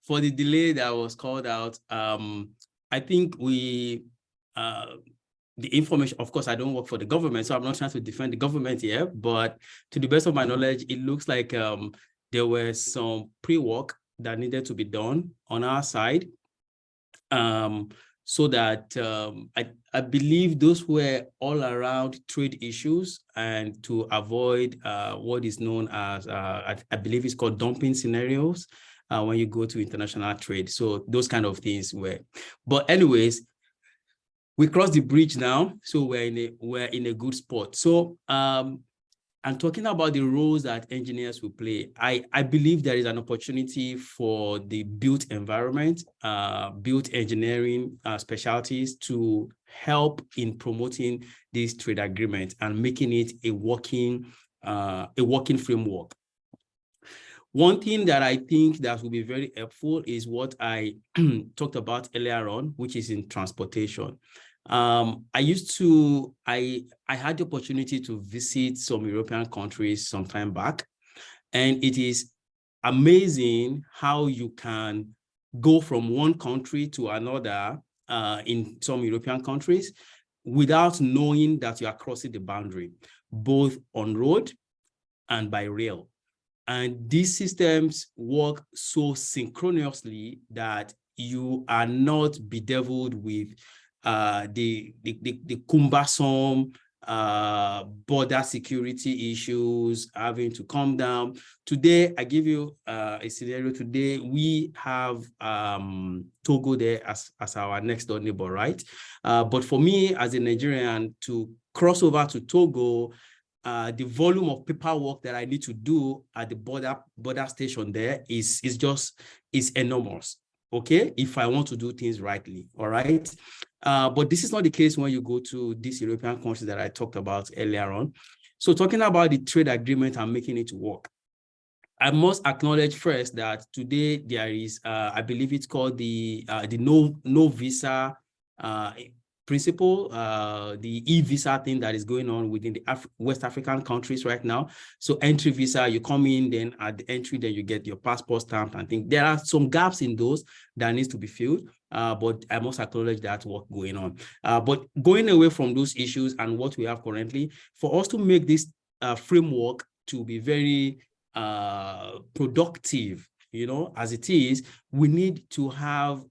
for the delay that was called out. I think the information, of course, I don't work for the government, so I'm not trying to defend the government here, but to the best of my knowledge, it looks like there was some pre-work that needed to be done on our side. So that I believe those were all around trade issues and to avoid what is known as, I believe it's called dumping scenarios when you go to international trade. So those kind of things were, but anyways, we crossed the bridge now. So we're in a good spot. So I'm talking about the roles that engineers will play. I believe there is an opportunity for the built environment, built engineering specialties to help in promoting this trade agreement and making it a working framework. One thing that I think that will be very helpful is what I talked about earlier on, which is in transportation. I had the opportunity to visit some European countries some time back, and it is amazing how you can go from one country to another in some European countries without knowing that you are crossing the boundary, both on road and by rail. And these systems work so synchronously that you are not bedeviled with the cumbersome border security issues having to come down. Today, I give you a scenario. Today, we have Togo there as our next door neighbor, right? But for me, as a Nigerian, to cross over to Togo, the volume of paperwork that I need to do at the border station there is enormous. Okay, if I want to do things rightly, all right? But this is not the case when you go to these European countries that I talked about earlier on. So talking about the trade agreement and making it work, I must acknowledge first that today there is, I believe it's called the no visa principle, the e-visa thing that is going on within the West African countries right now. So entry visa, you come in, then at the entry, then you get your passport stamped and things. There are some gaps in those that needs to be filled, but I must acknowledge that work going on. But going away from those issues and what we have currently, for us to make this framework to be very productive, you know, as it is, we need to have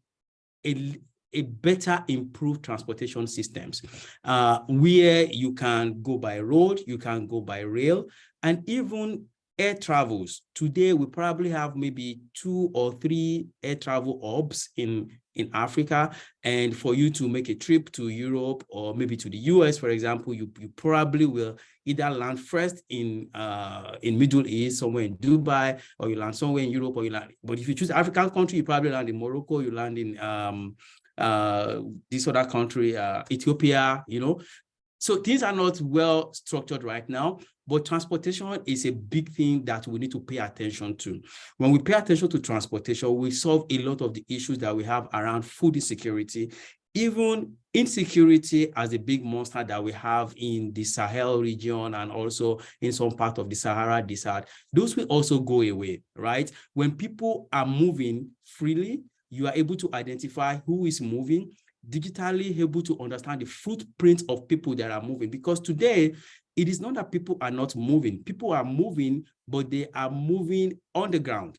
a better improved transportation systems where you can go by road, you can go by rail, and even air travels. Today, we probably have maybe 2 or 3 air travel hubs in Africa. And for you to make a trip to Europe or maybe to the US, for example, you probably will either land first in Middle East, somewhere in Dubai, or you land somewhere in Europe, or you land. But if you choose African country, you probably land in Morocco, you land in this other country, Ethiopia, you know. So things are not well structured right now, but transportation is a big thing that we need to pay attention to. When we pay attention to transportation, we solve a lot of the issues that we have around food insecurity, even insecurity as a big monster that we have in the Sahel region and also in some part of the Sahara Desert, those will also go away, right? When people are moving freely, you are able to identify who is moving, digitally able to understand the footprint of people that are moving. Because today, it is not that people are not moving. People are moving, but they are moving on the ground.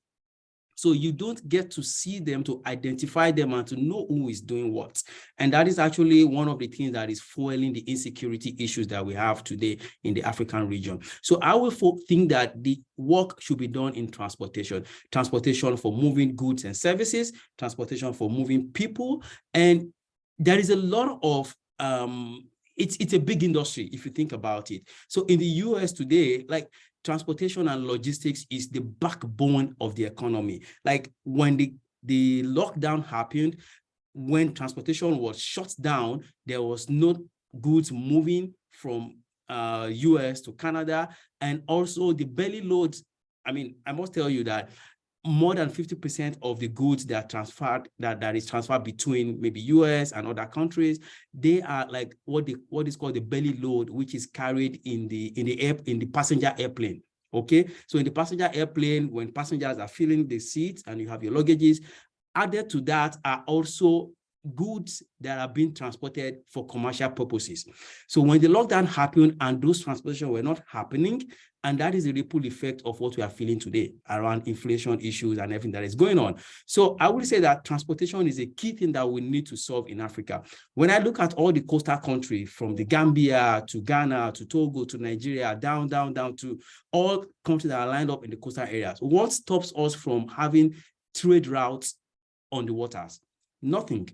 So you don't get to see them, to identify them, and to know who is doing what. And that is actually one of the things that is fueling the insecurity issues that we have today in the African region. So I will think that the work should be done in transportation for moving goods and services, transportation for moving people. And there is a lot of, it's a big industry if you think about it. So in the US today, like, transportation and logistics is the backbone of the economy. Like when the lockdown happened, when transportation was shut down, there was no goods moving from US to Canada. And also the belly loads, I mean, I must tell you that more than 50% of the goods that transferred, that is transferred between maybe US and other countries, they are like what is called the belly load, which is carried in the passenger airplane. Okay, so in the passenger airplane, when passengers are filling the seats and you have your luggages, added to that are also goods that are being transported for commercial purposes. So when the lockdown happened and those transportation were not happening, and that is the ripple effect of what we are feeling today around inflation issues and everything that is going on. So I would say that transportation is a key thing that we need to solve in Africa. When I look at all the coastal countries, from the Gambia to Ghana to Togo to Nigeria, down to all countries that are lined up in the coastal areas, what stops us from having trade routes on the waters? Nothing.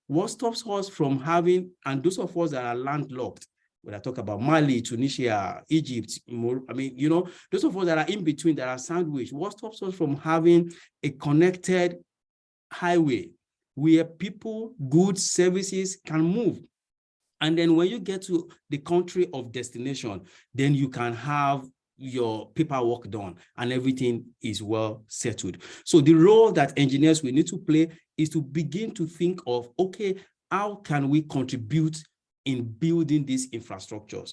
What stops us from having, and those of us that are landlocked, when I talk about Mali, Tunisia, Egypt, I mean, you know, those of us that are in between, that are sandwiched, what stops us from having a connected highway where people, goods, services can move? And then when you get to the country of destination, then you can have your paperwork done and everything is well settled. So the role that engineers will need to play is to begin to think of, okay, how can we contribute in building these infrastructures?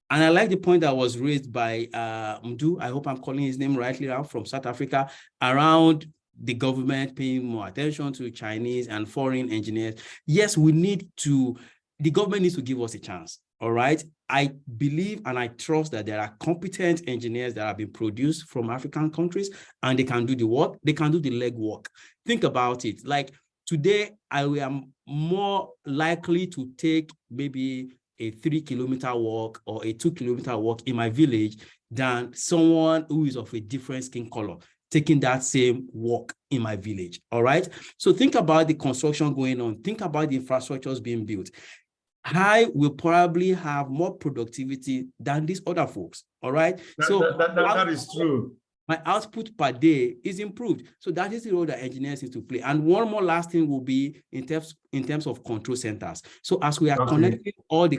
And I like the point that was raised by Mdu, I hope I'm calling his name rightly now, from South Africa, around the government paying more attention to Chinese and foreign engineers. Yes, the government needs to give us a chance, all right? I believe and I trust that there are competent engineers that have been produced from African countries, and they can do the work, they can do the legwork. Think about it. Like today, I am more likely to take maybe a 3-kilometer walk or a 2-kilometer walk in my village than someone who is of a different skin color taking that same walk in my village, all right? So think about the construction going on. Think about the infrastructures being built. I will probably have more productivity than these other folks, all right? That is true. My output per day is improved. So that is the role that engineers need to play. And one more last thing will be in terms of control centers. So as we are connecting all the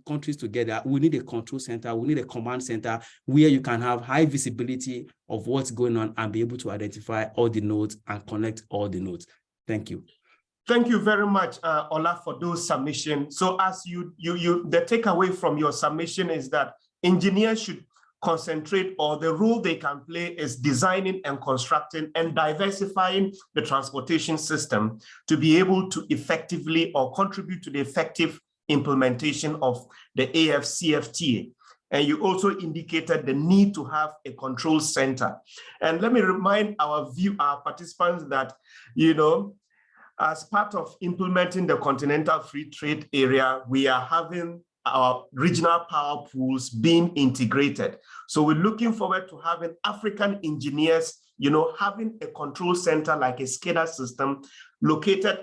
countries together, we need a control center, we need a command center where you can have high visibility of what's going on and be able to identify all the nodes and connect all the nodes. Thank you. Thank you very much, Ola, for those submissions. So as the takeaway from your submission is that engineers should concentrate, or the role they can play is designing and constructing and diversifying the transportation system to be able to effectively or contribute to the effective implementation of the AFCFTA. And you also indicated the need to have a control center. And let me remind our participants that, you know, as part of implementing the Continental Free Trade Area, we are having our regional power pools being integrated. So we're looking forward to having African engineers, you know, having a control center like a SCADA system located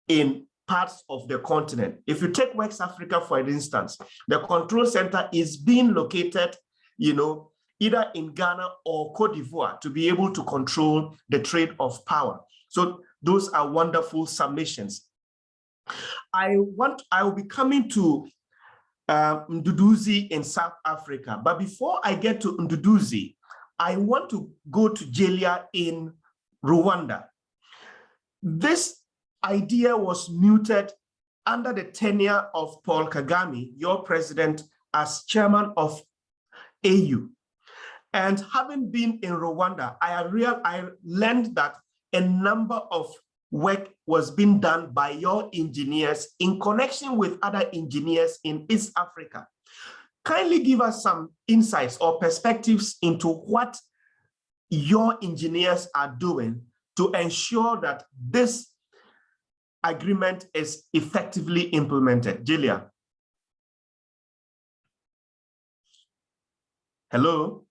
in parts of the continent. If you take West Africa, for instance, the control center is being located, you know, either in Ghana or Cote d'Ivoire to be able to control the trade of power. So those are wonderful submissions. I will be coming to Mduduzi in South Africa. But before I get to Mduduzi, I want to go to Jelia in Rwanda. This idea was mooted under the tenure of Paul Kagame, your president, as chairman of AU. And having been in Rwanda, I learned that a number of work was being done by your engineers in connection with other engineers in East Africa. Kindly give us some insights or perspectives into what your engineers are doing to ensure that this agreement is effectively implemented. Julia. Hello.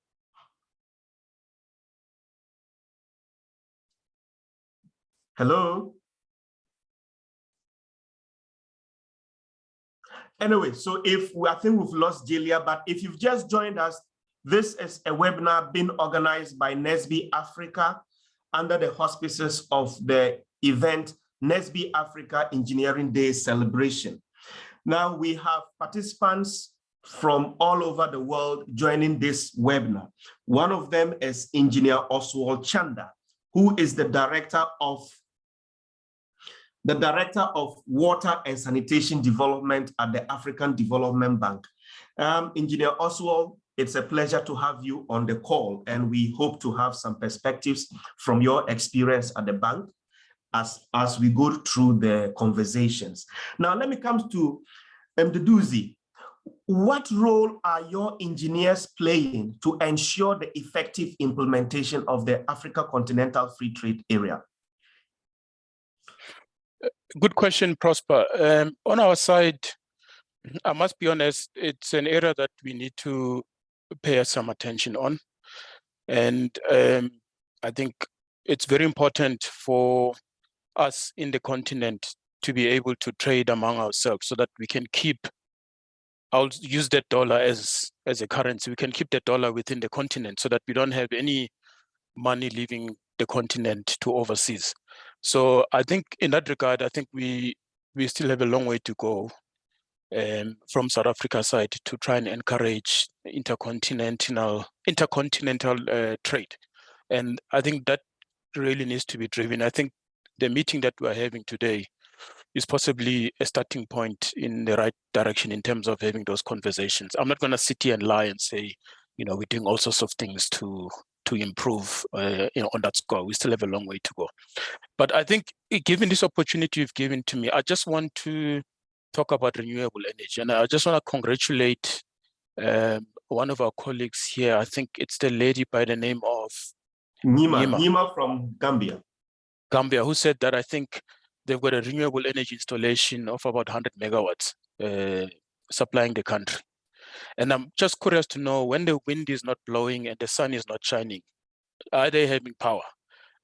Hello. Anyway, so I think we've lost Julia, but if you've just joined us, this is a webinar being organized by NSBE Africa under the auspices of the event NSBE Africa Engineering Day Celebration. Now we have participants from all over the world joining this webinar. One of them is Engineer Oswald Chanda, who is the Director of Water and Sanitation Development at the African Development Bank. Engineer Oswald, it's a pleasure to have you on the call, and we hope to have some perspectives from your experience at the bank as we go through the conversations. Now, let me come to Mduduzi. What role are your engineers playing to ensure the effective implementation of the Africa Continental Free Trade Area? Good question, Prosper. On our side, I must be honest, it's an area that we need to pay some attention on. And I think it's very important for us in the continent to be able to trade among ourselves so that we can keep, I'll use that dollar as a currency, we can keep that dollar within the continent so that we don't have any money leaving the continent to overseas. So I think in that regard, I think we still have a long way to go from South Africa's side to try and encourage intercontinental trade. And I think that really needs to be driven. I think the meeting that we're having today is possibly a starting point in the right direction in terms of having those conversations. I'm not going to sit here and lie and say, we're doing all sorts of things to improve on that score. We still have a long way to go. But I think given this opportunity you've given to me, I just want to talk about renewable energy. And I just want to congratulate one of our colleagues here. I think it's the lady by the name of Nima from Gambia. Gambia, who said that I think they've got a renewable energy installation of about 100 megawatts supplying the country. And I'm just curious to know, when the wind is not blowing and the sun is not shining, are they having power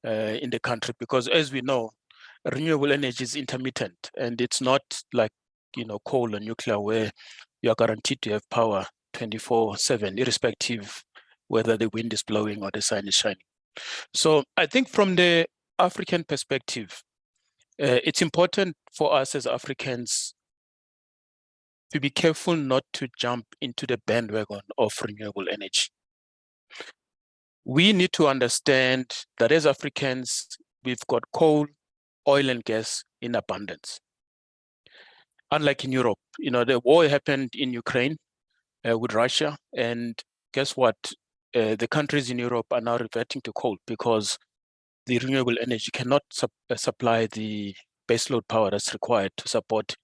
in the country? Because as we know, renewable energy is intermittent, and it's not like coal or nuclear where you are guaranteed to have power 24/7, irrespective whether the wind is blowing or the sun is shining. So I think from the African perspective, it's important for us as Africans to be careful not to jump into the bandwagon of renewable energy. We need to understand that as Africans, we've got coal, oil, and gas in abundance. Unlike in Europe, the war happened in Ukraine with Russia, and guess what? The countries in Europe are now reverting to coal because the renewable energy cannot supply the baseload power that's required to support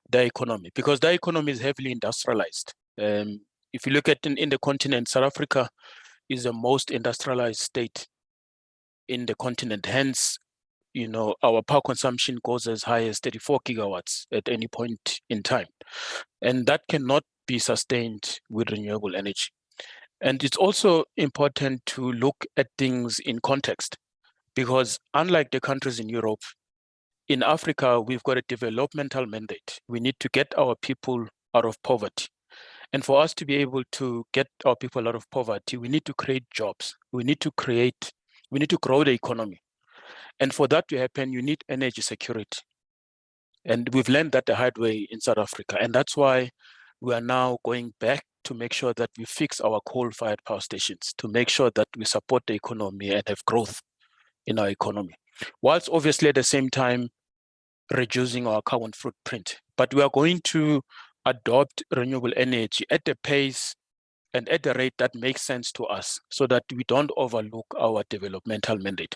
the economy, because the economy is heavily industrialized. If you look at in the continent, South Africa is the most industrialized state in the continent. Hence, our power consumption goes as high as 34 gigawatts at any point in time. And that cannot be sustained with renewable energy. And it's also important to look at things in context, because unlike the countries in Europe, in Africa, we've got a developmental mandate. We need to get our people out of poverty. And for us to be able to get our people out of poverty, we need to create jobs. We need to grow the economy. And for that to happen, you need energy security. And we've learned that the hard way in South Africa. And that's why we are now going back to make sure that we fix our coal-fired power stations, to make sure that we support the economy and have growth in our economy. Whilst obviously at the same time, reducing our carbon footprint. But we are going to adopt renewable energy at the pace and at the rate that makes sense to us so that we don't overlook our developmental mandate.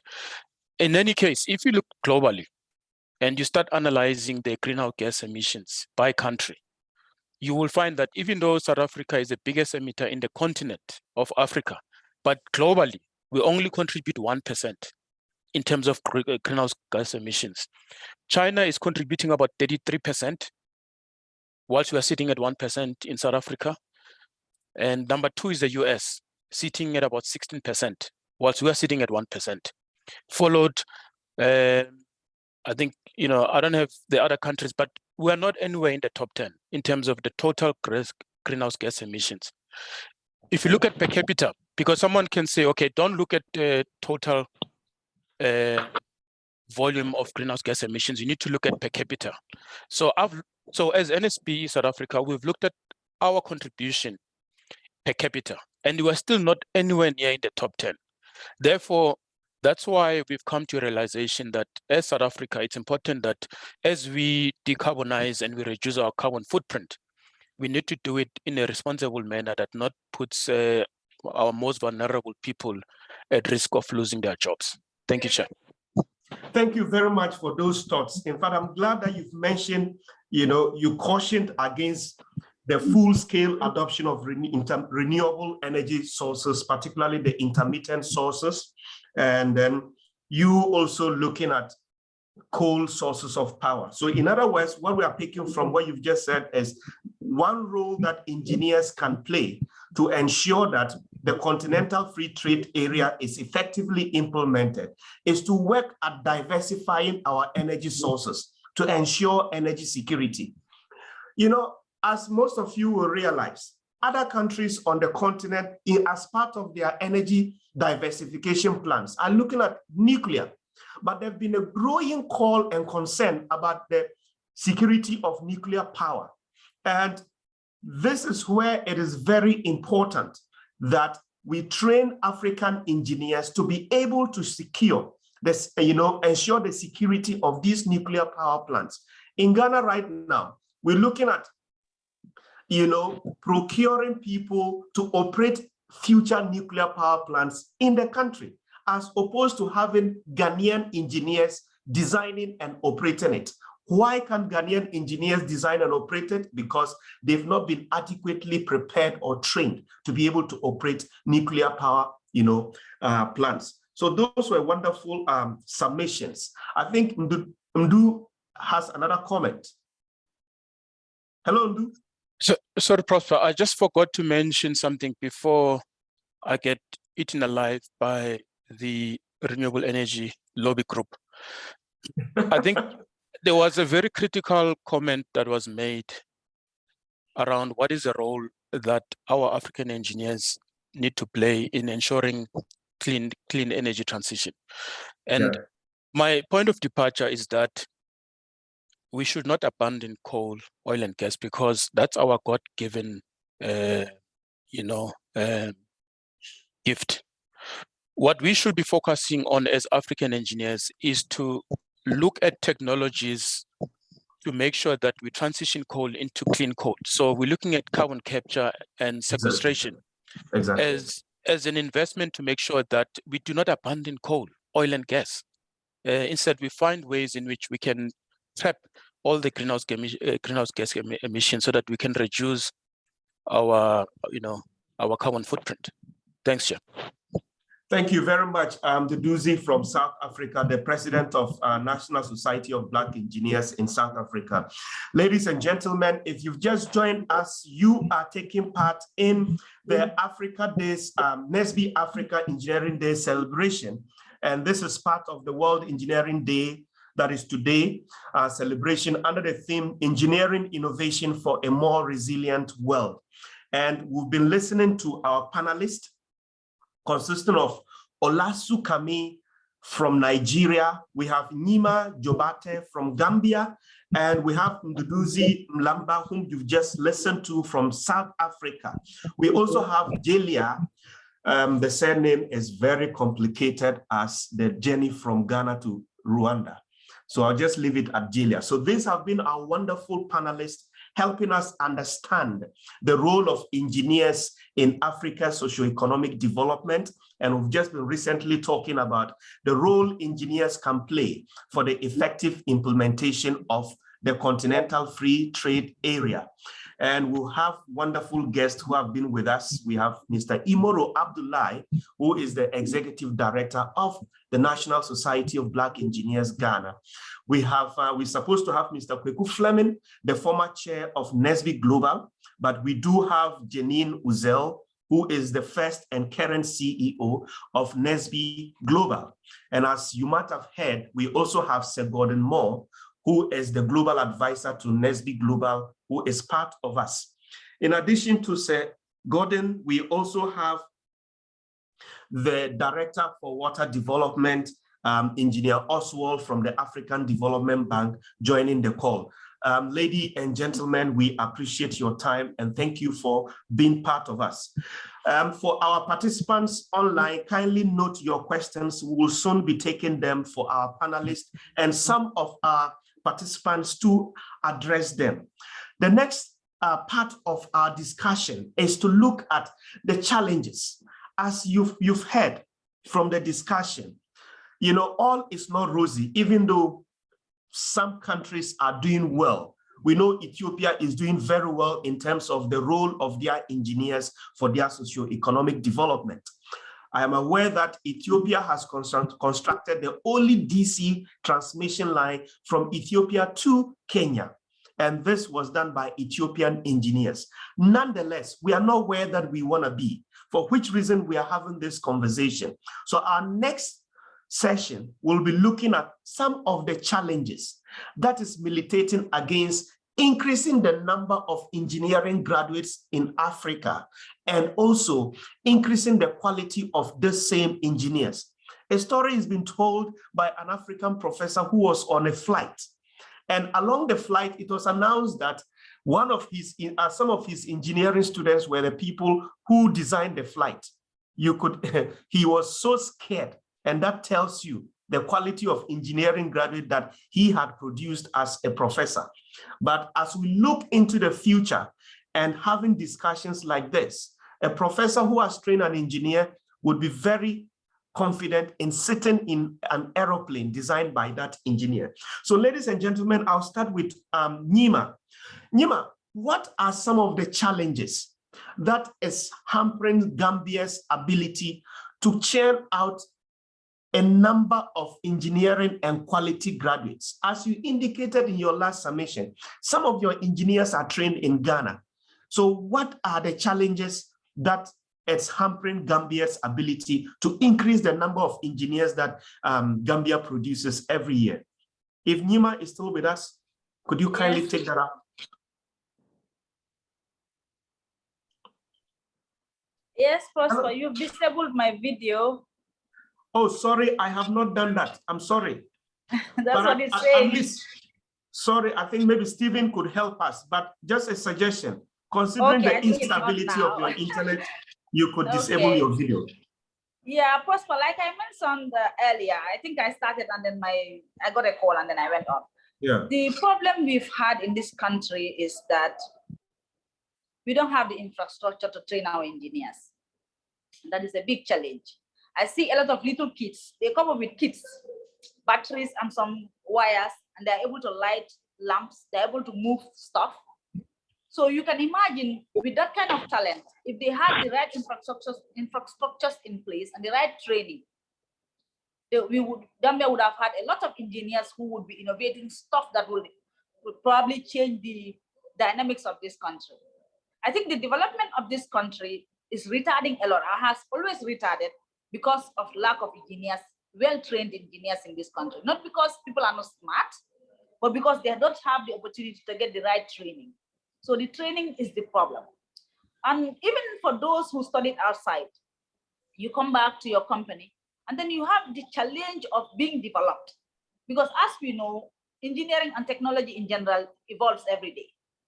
In any case, if you look globally and you start analyzing the greenhouse gas emissions by country, you will find that even though South Africa is the biggest emitter in the continent of Africa, but globally, we only contribute 1% in terms of greenhouse gas emissions. China is contributing about 33%, whilst we are sitting at 1% in South Africa. And number 2 is the US, sitting at about 16%, whilst we are sitting at 1%. Followed, I think, I don't have the other countries, but we are not anywhere in the top 10 in terms of the total greenhouse gas emissions. If you look at per capita, because someone can say, okay, don't look at the total volume of greenhouse gas emissions, you need to look at per capita. So as NSBE South Africa, we've looked at our contribution per capita, and we are still not anywhere near in the top 10. Therefore, that's why we've come to a realization that as South Africa, it's important that as we decarbonize and we reduce our carbon footprint, we need to do it in a responsible manner that not puts our most vulnerable people at risk of losing their jobs. Thank you, Chair. Thank you very much for those thoughts. In fact, I'm glad that you've mentioned, you cautioned against the full-scale adoption of renewable energy sources, particularly the intermittent sources. And then you also looking at coal sources of power. So in other words, what we are picking from what you've just said is one role that engineers can play to ensure that the Continental Free Trade Area is effectively implemented is to work at diversifying our energy sources to ensure energy security. As most of you will realize, other countries on the continent, as part of their energy diversification plans, are looking at nuclear. But there's been a growing call and concern about the security of nuclear power. And this is where it is very important that we train African engineers to be able to secure this, ensure the security of these nuclear power plants. In Ghana right now, we're looking at, procuring people to operate future nuclear power plants in the country, as opposed to having Ghanaian engineers designing and operating it. Why can't Ghanaian engineers design and operate it? Because they've not been adequately prepared or trained to be able to operate nuclear power, plants. So those were wonderful submissions. I think Mdu has another comment. Hello, Mdu. So, sorry, Prosper, I just forgot to mention something before I get eaten alive by the renewable energy lobby group. I think there was a very critical comment that was made around what is the role that our African engineers need to play in ensuring clean energy transition. And my point of departure is that we should not abandon coal, oil, and gas, because that's our God-given, gift. What we should be focusing on as African engineers is to look at technologies to make sure that we transition coal into clean coal. So we're looking at carbon capture and sequestration as an investment to make sure that we do not abandon coal, oil, and gas. Instead, we find ways in which we can trap all the greenhouse gas emissions so that we can reduce our carbon footprint. Thanks, Chair. Thank you very much, Duduzi from South Africa, the president of National Society of Black Engineers in South Africa. Ladies and gentlemen, if you've just joined us, you are taking part in the Africa Days, NSBE Africa Engineering Day celebration. And this is part of the World Engineering Day that is today, celebration under the theme, Engineering Innovation for a More Resilient World. And we've been listening to our panelists, consisting of Olasu Kami from Nigeria, we have Nima Jobate from Gambia, and we have Nduduzi Mlamba, whom you've just listened to from South Africa. We also have Jelia. The surname is very complicated as the journey from Ghana to Rwanda. So I'll just leave it at Julia. So these have been our wonderful panelists helping us understand the role of engineers in Africa's socioeconomic development. And we've just been recently talking about the role engineers can play for the effective implementation of the Continental Free Trade Area. And we'll have wonderful guests who have been with us. We have Mr. Imoro Abdullahi, who is the Executive Director of the National Society of Black Engineers, Ghana. We're supposed to have Mr. Kweku Fleming, the former chair of NSBE Global, but we do have Janine Uzel, who is the first and current CEO of NSBE Global. And as you might have heard, we also have Sir Gordon Moore, who is the global advisor to NSBE Global, who is part of us. In addition to Sir Gordon, we also have the Director for Water Development, Engineer Oswald from the African Development Bank, joining the call. Ladies and gentlemen, we appreciate your time and thank you for being part of us. For our participants online, kindly note your questions. We will soon be taking them for our panelists and some of our participants to address them. The next part of our discussion is to look at the challenges. As you've heard from the discussion, you know, all is not rosy, even though some countries are doing well. We know Ethiopia is doing very well in terms of the role of their engineers for their socio-economic development. I am aware that Ethiopia has constructed the only DC transmission line from Ethiopia to Kenya. And this was done by Ethiopian engineers. Nonetheless, we are not where that we want to be, for which reason we are having this conversation. So our next session will be looking at some of the challenges that is militating against increasing the number of engineering graduates in Africa and also increasing the quality of the same engineers. A story has been told by an African professor who was on a flight. And along the flight, it was announced that some of his engineering students were the people who designed the flight. He was so scared, and that tells you the quality of engineering graduate that he had produced as a professor. But as we look into the future and having discussions like this, a professor who has trained an engineer would be very confident in sitting in an aeroplane designed by that engineer. So ladies and gentlemen, I'll start with Nyima. Nyima, what are some of the challenges that is hampering Gambia's ability to churn out a number of engineering and quality graduates? As you indicated in your last submission, some of your engineers are trained in Ghana. So what are the challenges that it's hampering Gambia's ability to increase the number of engineers that Gambia produces every year? If Nyima is still with us, could you kindly take that up? Yes, Prosper, you've disabled my video. Oh, sorry, I have not done that. I'm sorry. That's what it's saying. Sorry, I think maybe Stephen could help us, but just a suggestion. Considering the instability of your internet, you could disable your video. Yeah, Prosper, like I mentioned earlier, I think I started and then I got a call and then I went on. Yeah. The problem we've had in this country is that we don't have the infrastructure to train our engineers. That is a big challenge. I see a lot of little kids, they come up with kits, batteries and some wires, and they're able to light lamps, they're able to move stuff. So you can imagine with that kind of talent, if they had the right infrastructures in place and the right training, Gambia would have had a lot of engineers who would be innovating stuff that would probably change the dynamics of this country. I think the development of this country is retarding a lot, has always retarded because of lack of engineers, well-trained engineers in this country. Not because people are not smart, but because they don't have the opportunity to get the right training. So the training is the problem. And even for those who studied outside, you come back to your company, and then you have the challenge of being developed. Because as we know, engineering and technology in general evolves every day.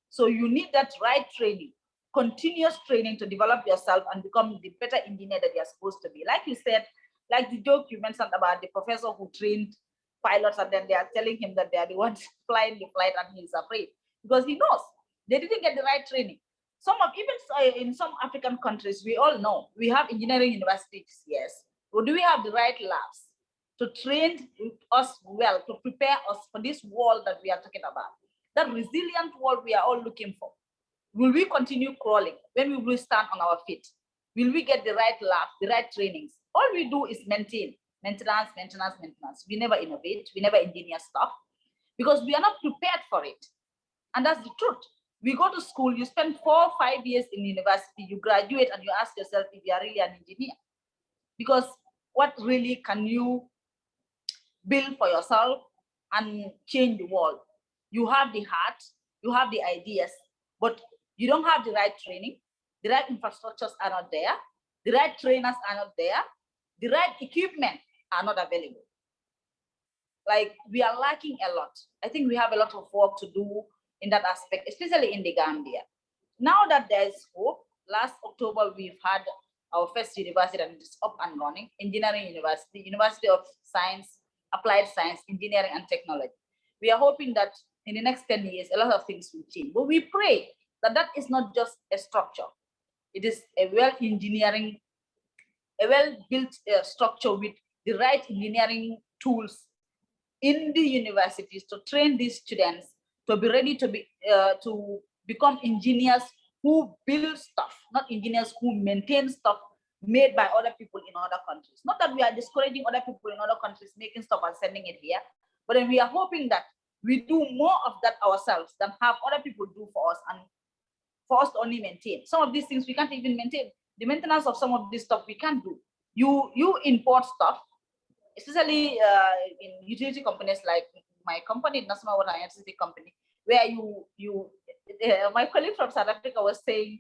So you need that right training, continuous training to develop yourself and become the better engineer that you're supposed to be. Like you said, like the joke you mentioned about the professor who trained pilots, and then they are telling him that they are the ones flying the flight, and he's afraid because he knows they didn't get the right training. Some of, even in some African countries, we all know we have engineering universities, yes, but do we have the right labs to train us well, to prepare us for this world that we are talking about, that resilient world we are all looking for? Will we continue crawling? When will we stand on our feet? Will we get the right lab, the right trainings? All we do is maintenance. We never innovate, we never engineer stuff because we are not prepared for it. And that's the truth. We go to school, you spend 4 or 5 years in university, you graduate and you ask yourself if you are really an engineer. Because what really can you build for yourself and change the world? You have the heart, you have the ideas, but you don't have the right training, the right infrastructures are not there, the right trainers are not there, the right equipment are not available. Like, we are lacking a lot. I think we have a lot of work to do in that aspect, especially in the Gambia. Now that there's hope, last October we've had our first university and it's up and running, Engineering University, University of Science, Applied Science, Engineering and Technology. We are hoping that in the next 10 years, a lot of things will change. But we pray that that is not just a structure. It is a well-built structure with the right engineering tools in the universities to train these students to be ready to become engineers who build stuff, not engineers who maintain stuff made by other people in other countries. Not that we are discouraging other people in other countries making stuff and sending it here, but then we are hoping that we do more of that ourselves than have other people do for us and for us to only maintain. Some of these things we can't even maintain. The maintenance of some of this stuff we can't do. You import stuff, especially in utility companies like my company, National Water and Electricity Company, where my colleague from South Africa was saying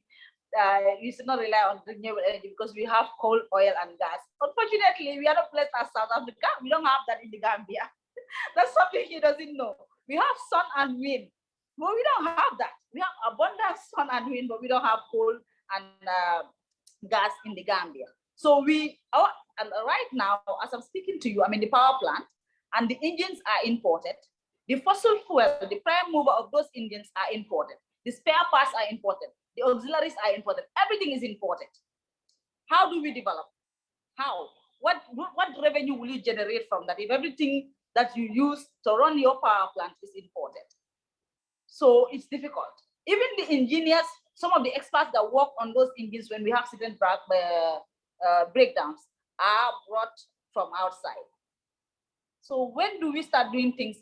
you should not rely on renewable energy because we have coal, oil, and gas. Unfortunately, we are not blessed as South Africa. We don't have that in the Gambia. That's something he doesn't know. We have sun and wind, but we don't have that. We have abundant sun and wind, but we don't have coal and gas in the Gambia. So and right now, as I'm speaking to you, I'm in the power plant, and the engines are imported. The fossil fuel, the prime mover of those engines are imported. The spare parts are imported. The auxiliaries are imported. Everything is imported. How do we develop? How? What revenue will you generate from that if everything that you use to run your power plant is imported? So it's difficult. Even the engineers, some of the experts that work on those engines when we have certain breakdowns are brought from outside. So when do we start doing things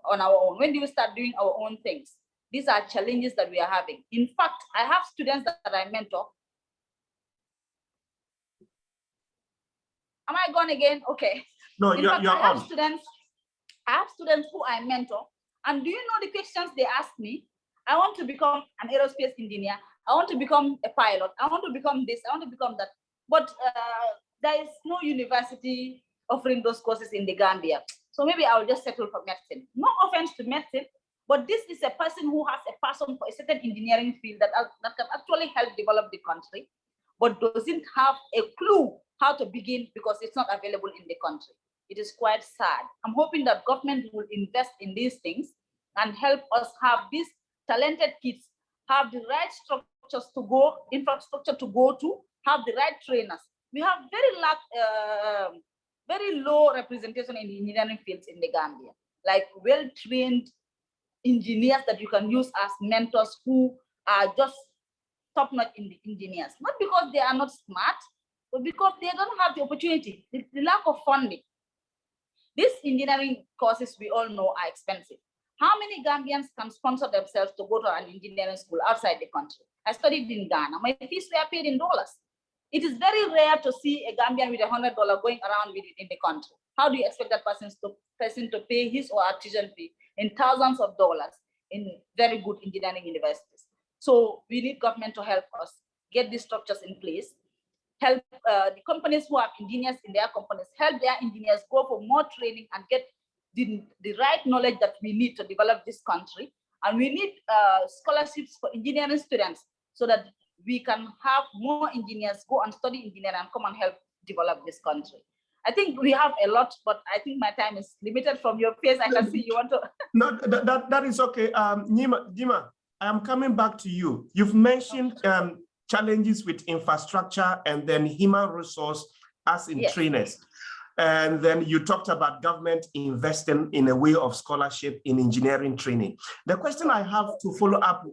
on our own? When do we start doing our own things? These are challenges that we are having. In fact, I have students that I mentor. Am I gone again? Okay. No, you're I have students who I mentor. And do you know the questions they ask me? I want to become an aerospace engineer. I want to become a pilot. I want to become this. I want to become that. But there is no university offering those courses in the Gambia. So maybe I'll just settle for medicine. No offense to medicine, but this is a person who has a passion for a certain engineering field that can actually help develop the country, but doesn't have a clue how to begin because it's not available in the country. It is quite sad. I'm hoping that government will invest in these things and help us have these talented kids have the right structures to go, infrastructure to go to, have the right trainers. We have very low representation in the engineering fields in the Gambia, like well-trained engineers that you can use as mentors who are just top-notch in the engineers, not because they are not smart, but because they don't have the opportunity, the lack of funding. These engineering courses we all know are expensive. How many Gambians can sponsor themselves to go to an engineering school outside the country? I studied in Ghana. My fees were paid in dollars. It is very rare to see a Gambian with $100 going around with it in the country. How do you expect that person to pay his or her tuition fee in thousands of dollars in very good engineering universities? So we need government to help us get these structures in place, help the companies who have engineers in their companies, help their engineers go for more training and get the right knowledge that we need to develop this country. And we need scholarships for engineering students so that we can have more engineers go and study engineering and come and help develop this country. I think we have a lot, but I think my time is limited from your face. I can see you want to. No, that is okay. Nima, I am coming back to you. You've mentioned challenges with infrastructure and then human resource as in trainers. And then you talked about government investing in a way of scholarship in engineering training. The question I have to follow up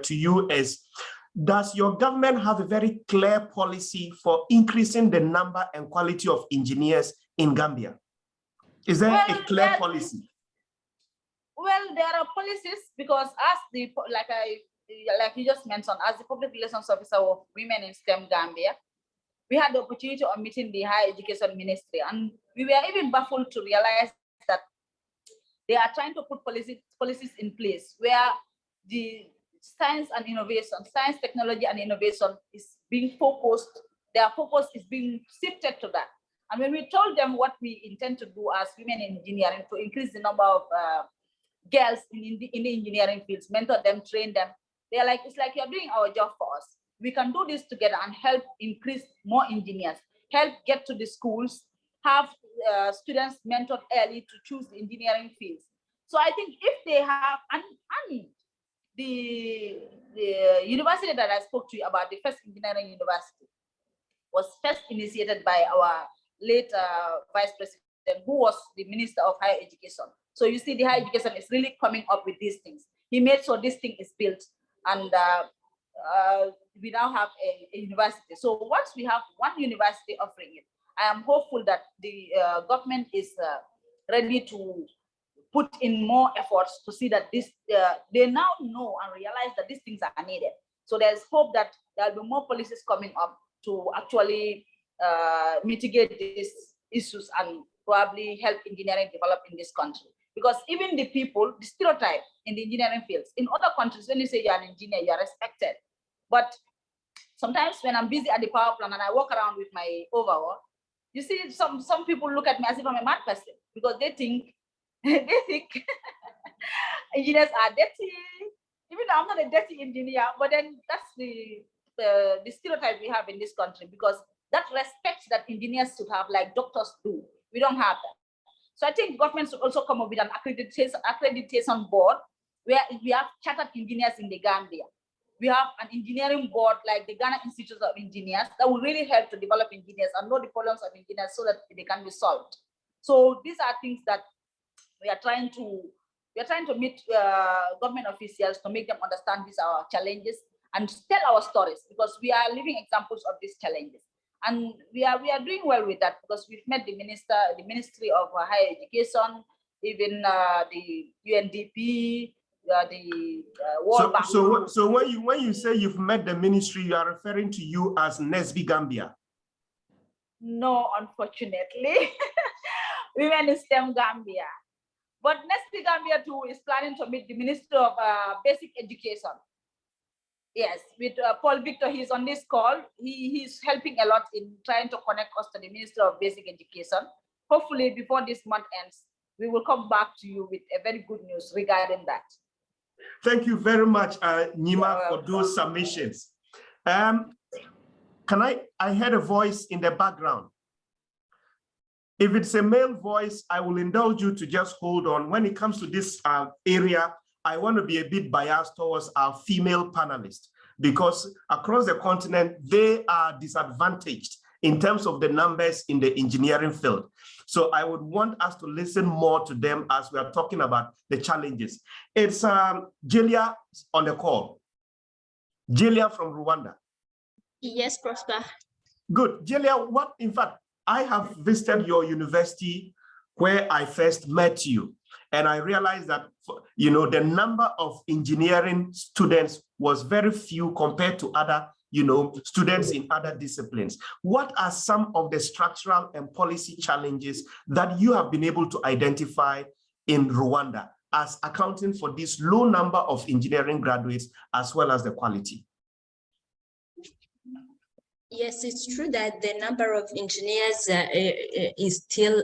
to you is, does your government have a very clear policy for increasing the number and quality of engineers in Gambia? Is there a clear policy? Well, there are policies because as the, like you just mentioned, as the public relations officer of Women in STEM Gambia, we had the opportunity of meeting the Higher Education Ministry, and we were even baffled to realize that they are trying to put policies in place where the science and innovation, science, technology, and innovation is being focused, their focus is being shifted to that. And when we told them what we intend to do as women in engineering to increase the number of girls in the engineering fields, mentor them, train them, they're like, it's like you're doing our job for us. We can do this together and help increase more engineers, help get to the schools, have students mentored early to choose the engineering fields. So I think if they have, and the university that I spoke to you about, the first engineering university, was first initiated by our late Vice President, who was the Minister of Higher Education. So you see, the higher education is really coming up with these things. He made sure this thing is built, and we now have a university. So once we have one university offering it, I am hopeful that the government is ready to put in more efforts to see that this, they now know and realize that these things are needed. So there's hope that there'll be more policies coming up to actually mitigate these issues and probably help engineering develop in this country. Because even the people, the stereotype in the engineering fields, in other countries, when you say you're an engineer, you're respected. But sometimes when I'm busy at the power plant and I walk around with my overall, you see some people look at me as if I'm a mad person, because they think engineers are dirty. Even though I'm not a dirty engineer, but then that's the stereotype we have in this country, because that respect that engineers should have, like doctors do, we don't have that. So I think government should also come up with an accreditation board where we have chartered engineers in the Gambia. We have an engineering board like the Ghana Institute of Engineers that will really help to develop engineers and know the problems of engineers so that they can be solved. So these are things that we are trying to meet government officials to make them understand these are our challenges and tell our stories, because we are living examples of these challenges. And we are doing well with that, because we've met the Ministry of Higher Education, even the UNDP, the World Bank. So when you say you've met the ministry, you are referring to you as NSBE Gambia? No, unfortunately. Women in STEM Gambia. But NSBE Gambia too is planning to meet the Minister of Basic Education. Yes, with Paul Victor, he's on this call. He's helping a lot in trying to connect us to the Minister of Basic Education. Hopefully before this month ends, we will come back to you with a very good news regarding that. Thank you very much, Nima, for those submissions. I heard a voice in the background. If it's a male voice, I will indulge you to just hold on. When it comes to this area, I want to be a bit biased towards our female panelists, because across the continent, they are disadvantaged in terms of the numbers in the engineering field. So I would want us to listen more to them as we are talking about the challenges. It's Julia on the call. Julia from Rwanda. Yes, Prosper. Good. Julia, in fact, I have visited your university where I first met you. And I realized that, the number of engineering students was very few compared to other, students in other disciplines. What are some of the structural and policy challenges that you have been able to identify in Rwanda as accounting for this low number of engineering graduates as well as the quality? Yes, it's true that the number of engineers is still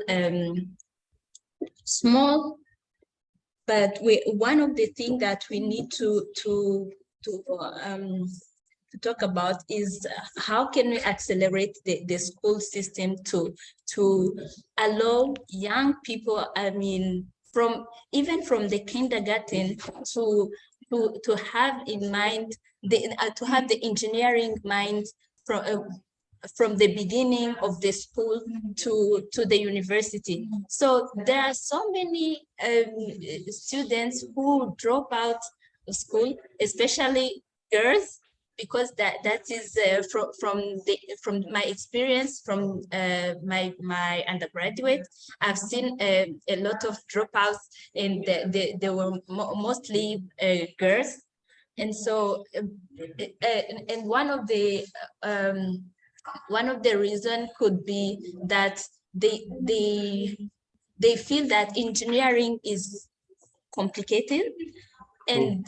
small. But one of the things that we need to talk about is how can we accelerate the school system to allow young people, I mean, even from the kindergarten to have in mind to have the engineering mind from the beginning of the school to the university. So there are so many students who drop out of school, especially girls, because that is from my experience from my undergraduate. I've seen a lot of dropouts, and they were mostly girls. And so and one of the reasons could be that they feel that engineering is complicated, and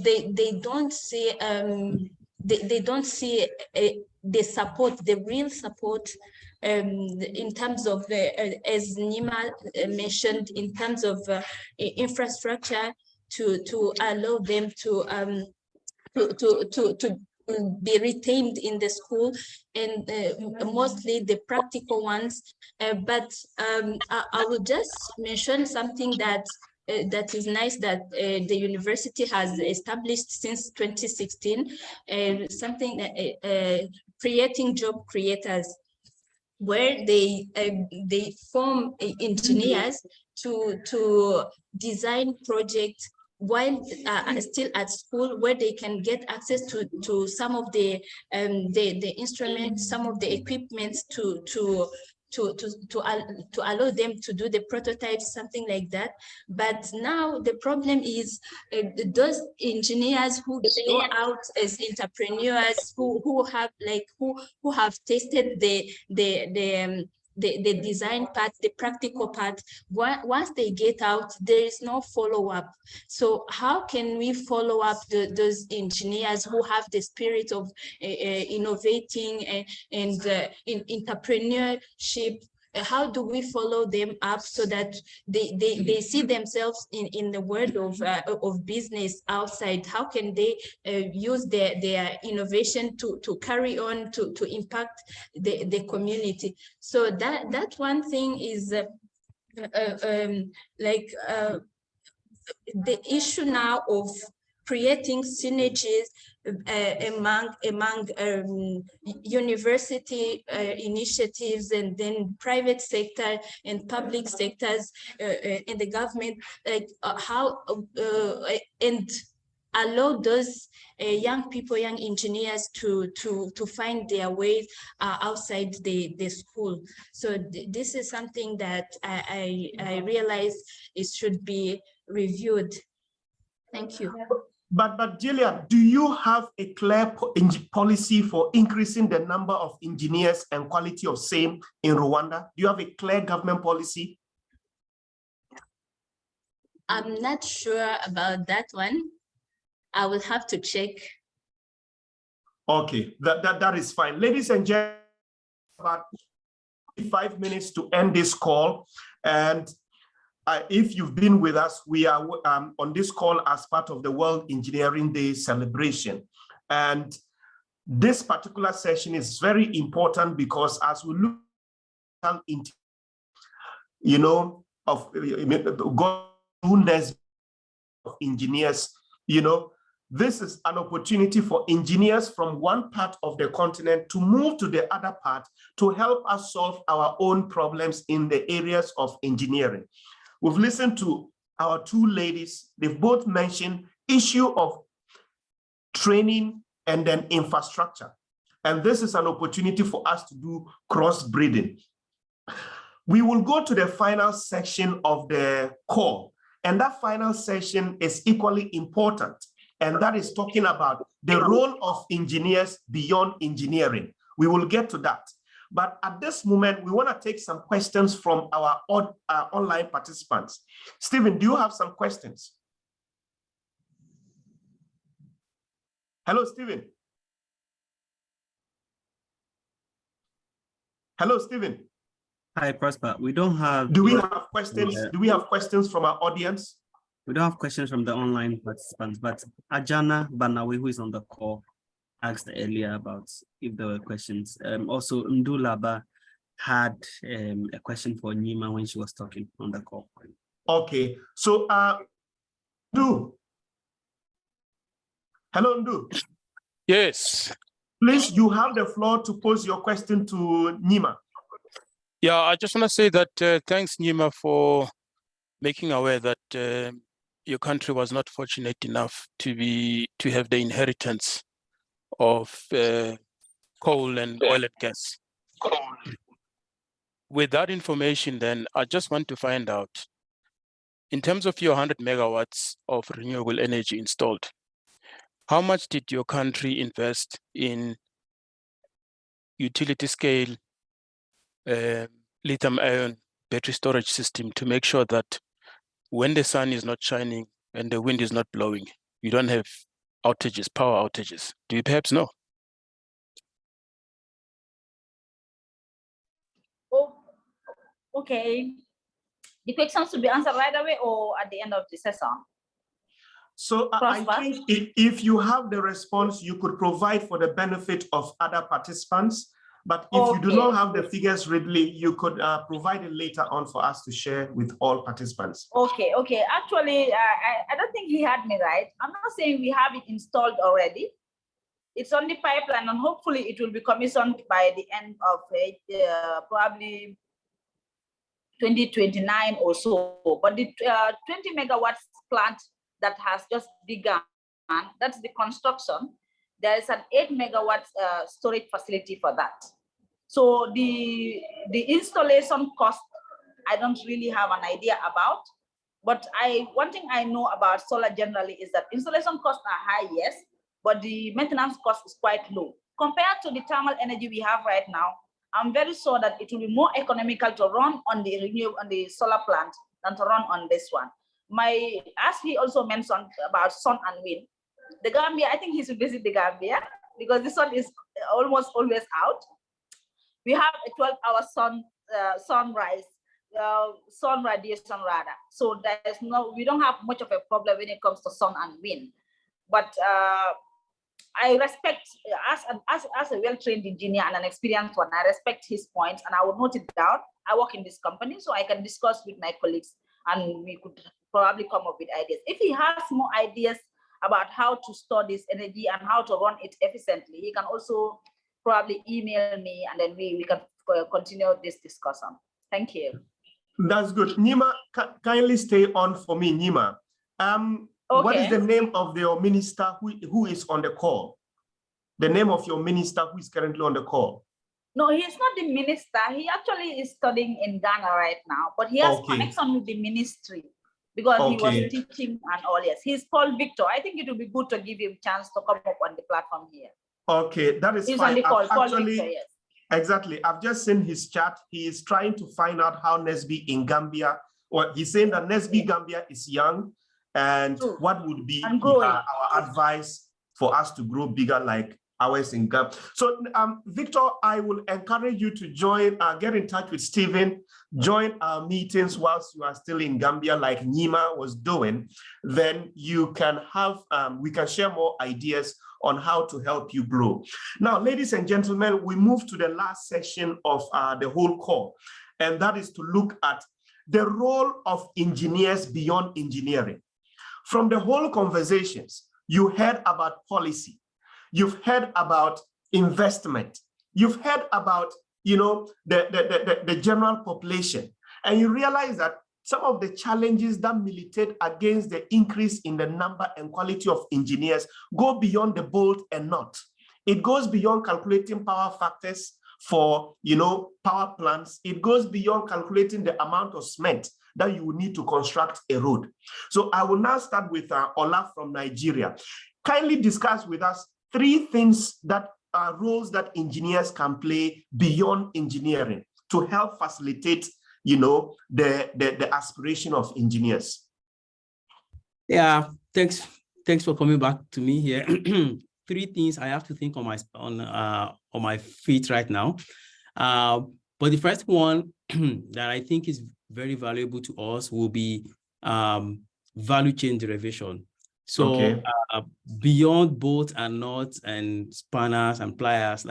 they don't see they don't see the support, the real support, in terms of as Nima mentioned, in terms of infrastructure to allow them to be retained in the school, and mostly the practical ones. But I will just mention something that is nice, that the university has established since 2016, something creating job creators, where they form engineers to design projects while still at school, where they can get access to some of the instruments, some of the equipment to allow them to do the prototypes, something like that. But now the problem is those engineers who go out as entrepreneurs, who have tasted the design part, the practical part. Once they get out, there is no follow-up. So how can we follow up those engineers who have the spirit of innovating and entrepreneurship? How do we follow them up so that they see themselves in the world of business outside? How can they use their innovation to carry on to impact the community? So that one thing is the issue now of creating synergies among university initiatives, and then private sector and public sectors in the government, and allow those young people, young engineers to find their way outside the school. So this is something that I realize it should be reviewed. Thank you. But Julia, do you have a clear policy for increasing the number of engineers and quality of same in Rwanda? Do you have a clear government policy? I'm not sure about that one. I will have to check. Okay, that is fine. Ladies and gentlemen, about 5 minutes to end this call. And if you've been with us, we are on this call as part of the World Engineering Day celebration. And this particular session is very important because as we look into, of goodness of engineers, this is an opportunity for engineers from one part of the continent to move to the other part to help us solve our own problems in the areas of engineering. We've listened to our two ladies. They've both mentioned issue of training and then infrastructure. And this is an opportunity for us to do cross-breeding. We will go to the final section of the call. And that final session is equally important. And that is talking about the role of engineers beyond engineering. We will get to that. But at this moment, we want to take some questions from our online participants. Stephen, do you have some questions? Hello, Stephen. Hello, Stephen. Hi, Prosper. We don't have. Do we have questions? Do we have questions from our audience? We don't have questions from the online participants, but Ajana Banawi, who is on the call, asked earlier about if there were questions. Also, Ndulaba had a question for Nima when she was talking on the call. Okay, so Ndu. Hello, Ndu. Yes. Please, you have the floor to pose your question to Nima. Yeah, I just want to say that thanks, Nima, for making aware that your country was not fortunate enough to have the inheritance of coal and oil and gas. With that information, then I just want to find out, in terms of your 100 megawatts of renewable energy installed, how much did your country invest in utility scale lithium-ion battery storage system to make sure that when the sun is not shining and the wind is not blowing, you don't have outages, power outages? Do you perhaps know? Oh, okay. The questions to be answered right away or at the end of the session? So I think if you have the response, you could provide for the benefit of other participants. But if you do not have the figures readily, you could provide it later on for us to share with all participants. Okay. Actually, I don't think he had me right. I'm not saying we have it installed already. It's on the pipeline, and hopefully it will be commissioned by the end of probably 2029 or so. But the 20 megawatts plant that has just begun, that's the construction. There is an 8 megawatt storage facility for that. So the installation cost, I don't really have an idea about. But one thing I know about solar generally is that installation costs are high, yes, but the maintenance cost is quite low. Compared to the thermal energy we have right now, I'm very sure that it will be more economical to run on the solar plant than to run on this one. As he also mentioned about sun and wind, the Gambia, I think he should visit the Gambia because the sun is almost always out. We have a 12-hour sunrise, sun radiation rather. So we don't have much of a problem when it comes to sun and wind. But I respect, as a well-trained engineer and an experienced one, I respect his points and I will note it down. I work in this company, so I can discuss with my colleagues and we could probably come up with ideas. If he has more ideas about how to store this energy and how to run it efficiently, he can also probably email me and then we can continue this discussion. Thank you. That's good. Nima, kindly stay on for me, Nima. What is the name of your minister who is on the call? The name of your minister who is currently on the call? No, he's not the minister. He actually is studying in Ghana right now, but he has connection with the ministry because he was teaching and all. Yes, he's called Victor. I think it would be good to give him a chance to come up on the platform here. Okay, that is fine. Victor, yes. Exactly. I've just seen his chat. He is trying to find out how NSBE in Gambia, or he's saying that NSBE Gambia is young, and what would be our advice for us to grow bigger like ours in Gambia. So Victor, I will encourage you to join, get in touch with Stephen, join our meetings whilst you are still in Gambia like Nima was doing. Then you can have, we can share more ideas on how to help you grow. Now, ladies and gentlemen, we move to the last session of the whole call, and that is to look at the role of engineers beyond engineering. From the whole conversations, you heard about policy, you've heard about investment, you've heard about, you know, the general population, and you realize that some of the challenges that militate against the increase in the number and quality of engineers go beyond the bolt and nut. It goes beyond calculating power factors for, you know, power plants. It goes beyond calculating the amount of cement that you will need to construct a road. So I will now start with Ola from Nigeria. Kindly discuss with us 3 things that are roles that engineers can play beyond engineering to help facilitate, you know, the aspiration of engineers. Yeah, thanks for coming back to me here. 3 things I have to think on my feet right now. But the first one that I think is very valuable to us will be value chain derivation. So Okay. beyond bolts and nuts and spanners and pliers,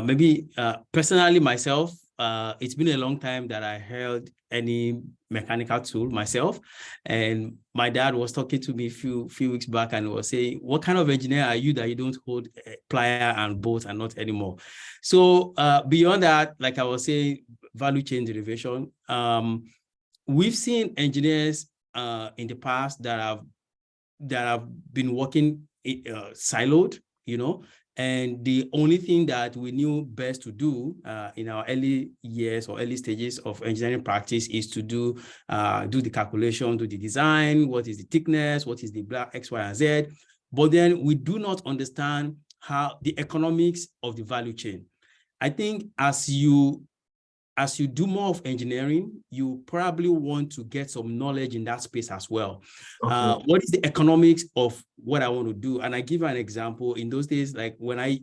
maybe personally myself, it's been a long time that I held any mechanical tool myself. And my dad was talking to me a few weeks back and was saying, what kind of engineer are you that you don't hold a plier and bolts and nuts anymore? So beyond that, like I was saying, value chain derivation. We've seen engineers in the past that have been working siloed, and the only thing that we knew best to do in our early years or early stages of engineering practice is to do the calculation, do the design, what is the thickness, what is the black X, Y, and Z. But then we do not understand how the economics of the value chain. I think as you do more of engineering, you probably want to get some knowledge in that space as well. Okay. What is the economics of what I want to do? And I give an example. In those days, like when I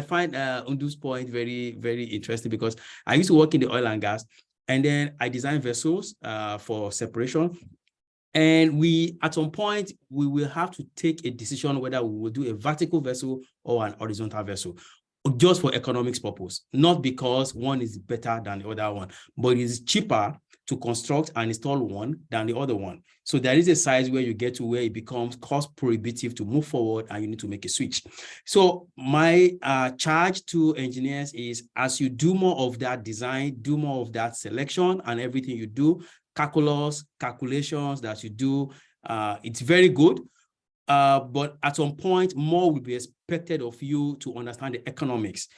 find Undu's point very, very interesting, because I used to work in the oil and gas, and then I designed vessels for separation. And at some point, we will have to take a decision whether we will do a vertical vessel or an horizontal vessel, just for economics purpose, not because one is better than the other one, but it is cheaper to construct and install one than the other one. So there is a size where you get to where it becomes cost prohibitive to move forward and you need to make a switch. So my charge to engineers is, as you do more of that design, do more of that selection and everything you do, calculations that you do, it's very good. But at some point, more will be expected of you to understand the economics.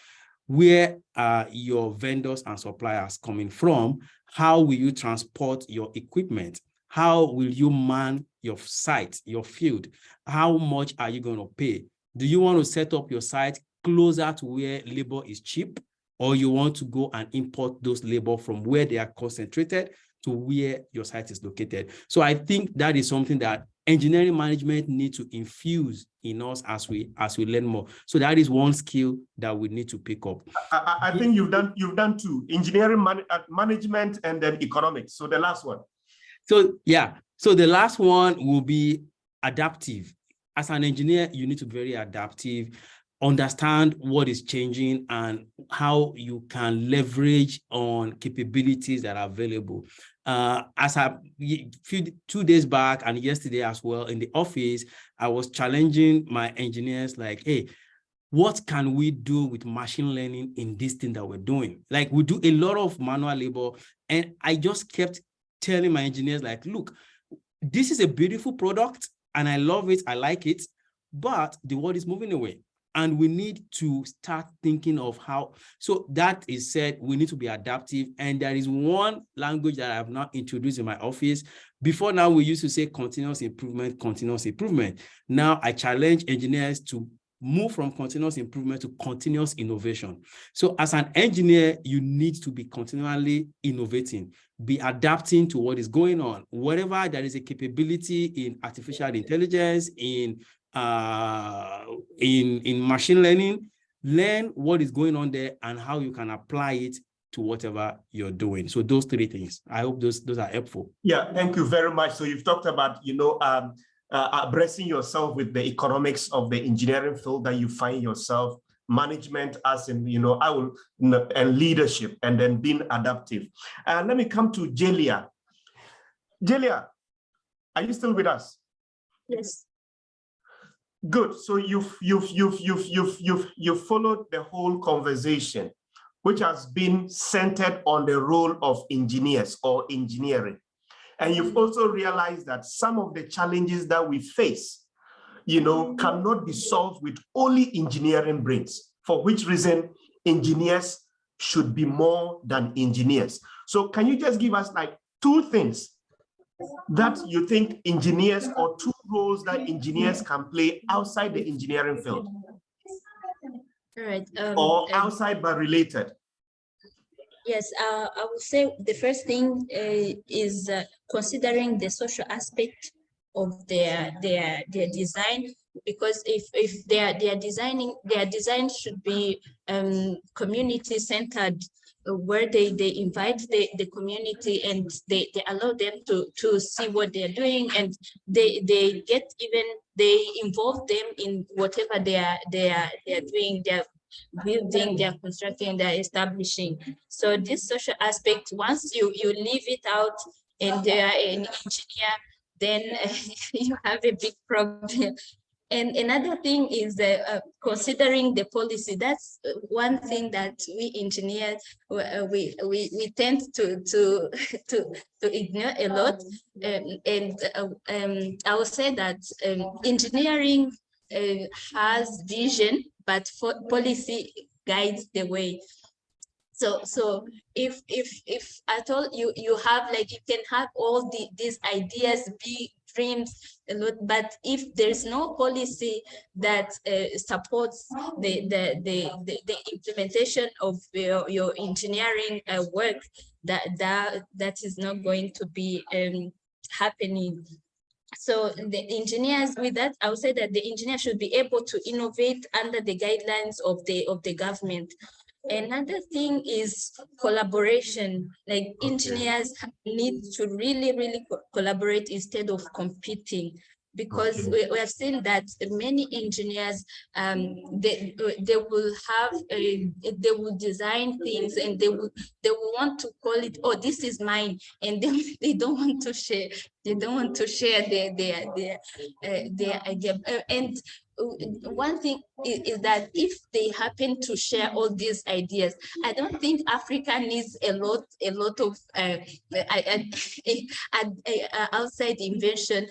Where are your vendors and suppliers coming from? How will you transport your equipment? How will you man your site, your field? How much are you going to pay? Do you want to set up your site closer to where labor is cheap, or you want to go and import those labor from where they are concentrated to where your site is located? So I think that is something that engineering management need to infuse in us as we learn more. So that is one skill that we need to pick up. I think you've done two: engineering management and then economics. So the last one. So yeah, so the last one will be adaptive. As an engineer, you need to be very adaptive, understand what is changing and how you can leverage on capabilities that are available. As 2 days back and yesterday as well in the office, I was challenging my engineers like, hey, what can we do with machine learning in this thing that we're doing? Like, we do a lot of manual labor, and I just kept telling my engineers like, look, this is a beautiful product and I love it, I like it, but the world is moving away. And we need to start thinking of how. So that is said, we need to be adaptive. And there is one language that I have now introduced in my office. Before now, we used to say continuous improvement, continuous improvement. Now I challenge engineers to move from continuous improvement to continuous innovation. So as an engineer, you need to be continually innovating, be adapting to what is going on. Whatever there is a capability in artificial intelligence, in machine learning, learn what is going on there and how you can apply it to whatever you're doing. So those three things, I hope those are helpful. Yeah, thank you very much. So you've talked about, addressing yourself with the economics of the engineering field that you find yourself, management as in, and leadership, and then being adaptive. Let me come to Jelia. Jelia, are you still with us? Yes. Good. So you've followed the whole conversation, which has been centered on the role of engineers or engineering. And you've also realized that some of the challenges that we face, cannot be solved with only engineering brains, for which reason engineers should be more than engineers. So can you just give us like two things that you think engineers, or two roles that engineers can play outside the engineering field? All right. Or outside but related? Yes, I would say the first thing is considering the social aspect of their design, because if their design should be community centered, where they invite the community and they allow them to see what they're doing, and they involve them in whatever they are doing. They're building, they're constructing, they're establishing. So this social aspect, once you leave it out and they are an engineer, then you have a big problem. And another thing is considering the policy. That's one thing that we engineers we tend to ignore a lot. I would say that engineering has vision, but policy guides the way. So if at all you have, like, you can have all these ideas, big dreams, but if there's no policy that supports the implementation of your engineering work, that is not going to be happening. So the engineers, with that, I would say that the engineer should be able to innovate under the guidelines of the government. Another thing is collaboration. Like, engineers need to really collaborate instead of competing, because we have seen that many engineers they will design things and they will want to call it, oh, this is mine, and then they don't want to share. They don't want to share their idea. And one thing is that if they happen to share all these ideas, I don't think Africa needs a lot of outside invention.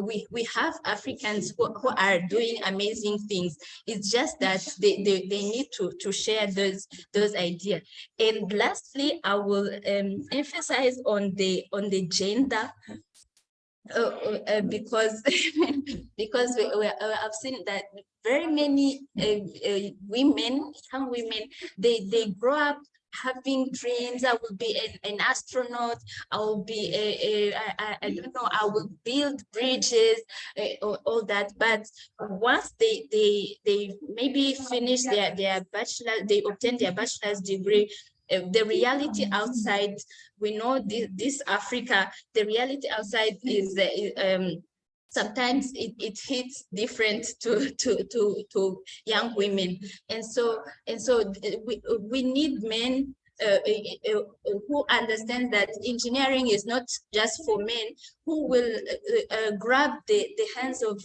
We have Africans who are doing amazing things. It's just that they need to share those ideas. And lastly, I will emphasize on the gender. Because I've seen that very many women, young women, they grow up having dreams. I will be an astronaut. I will be I don't know, I will build bridges, all that. But once they maybe finish their bachelor, they obtain their bachelor's degree, the reality outside, we know this Africa, the reality outside is sometimes it hits different to young women, and so we need men who understand that engineering is not just for men, who will grab the hands of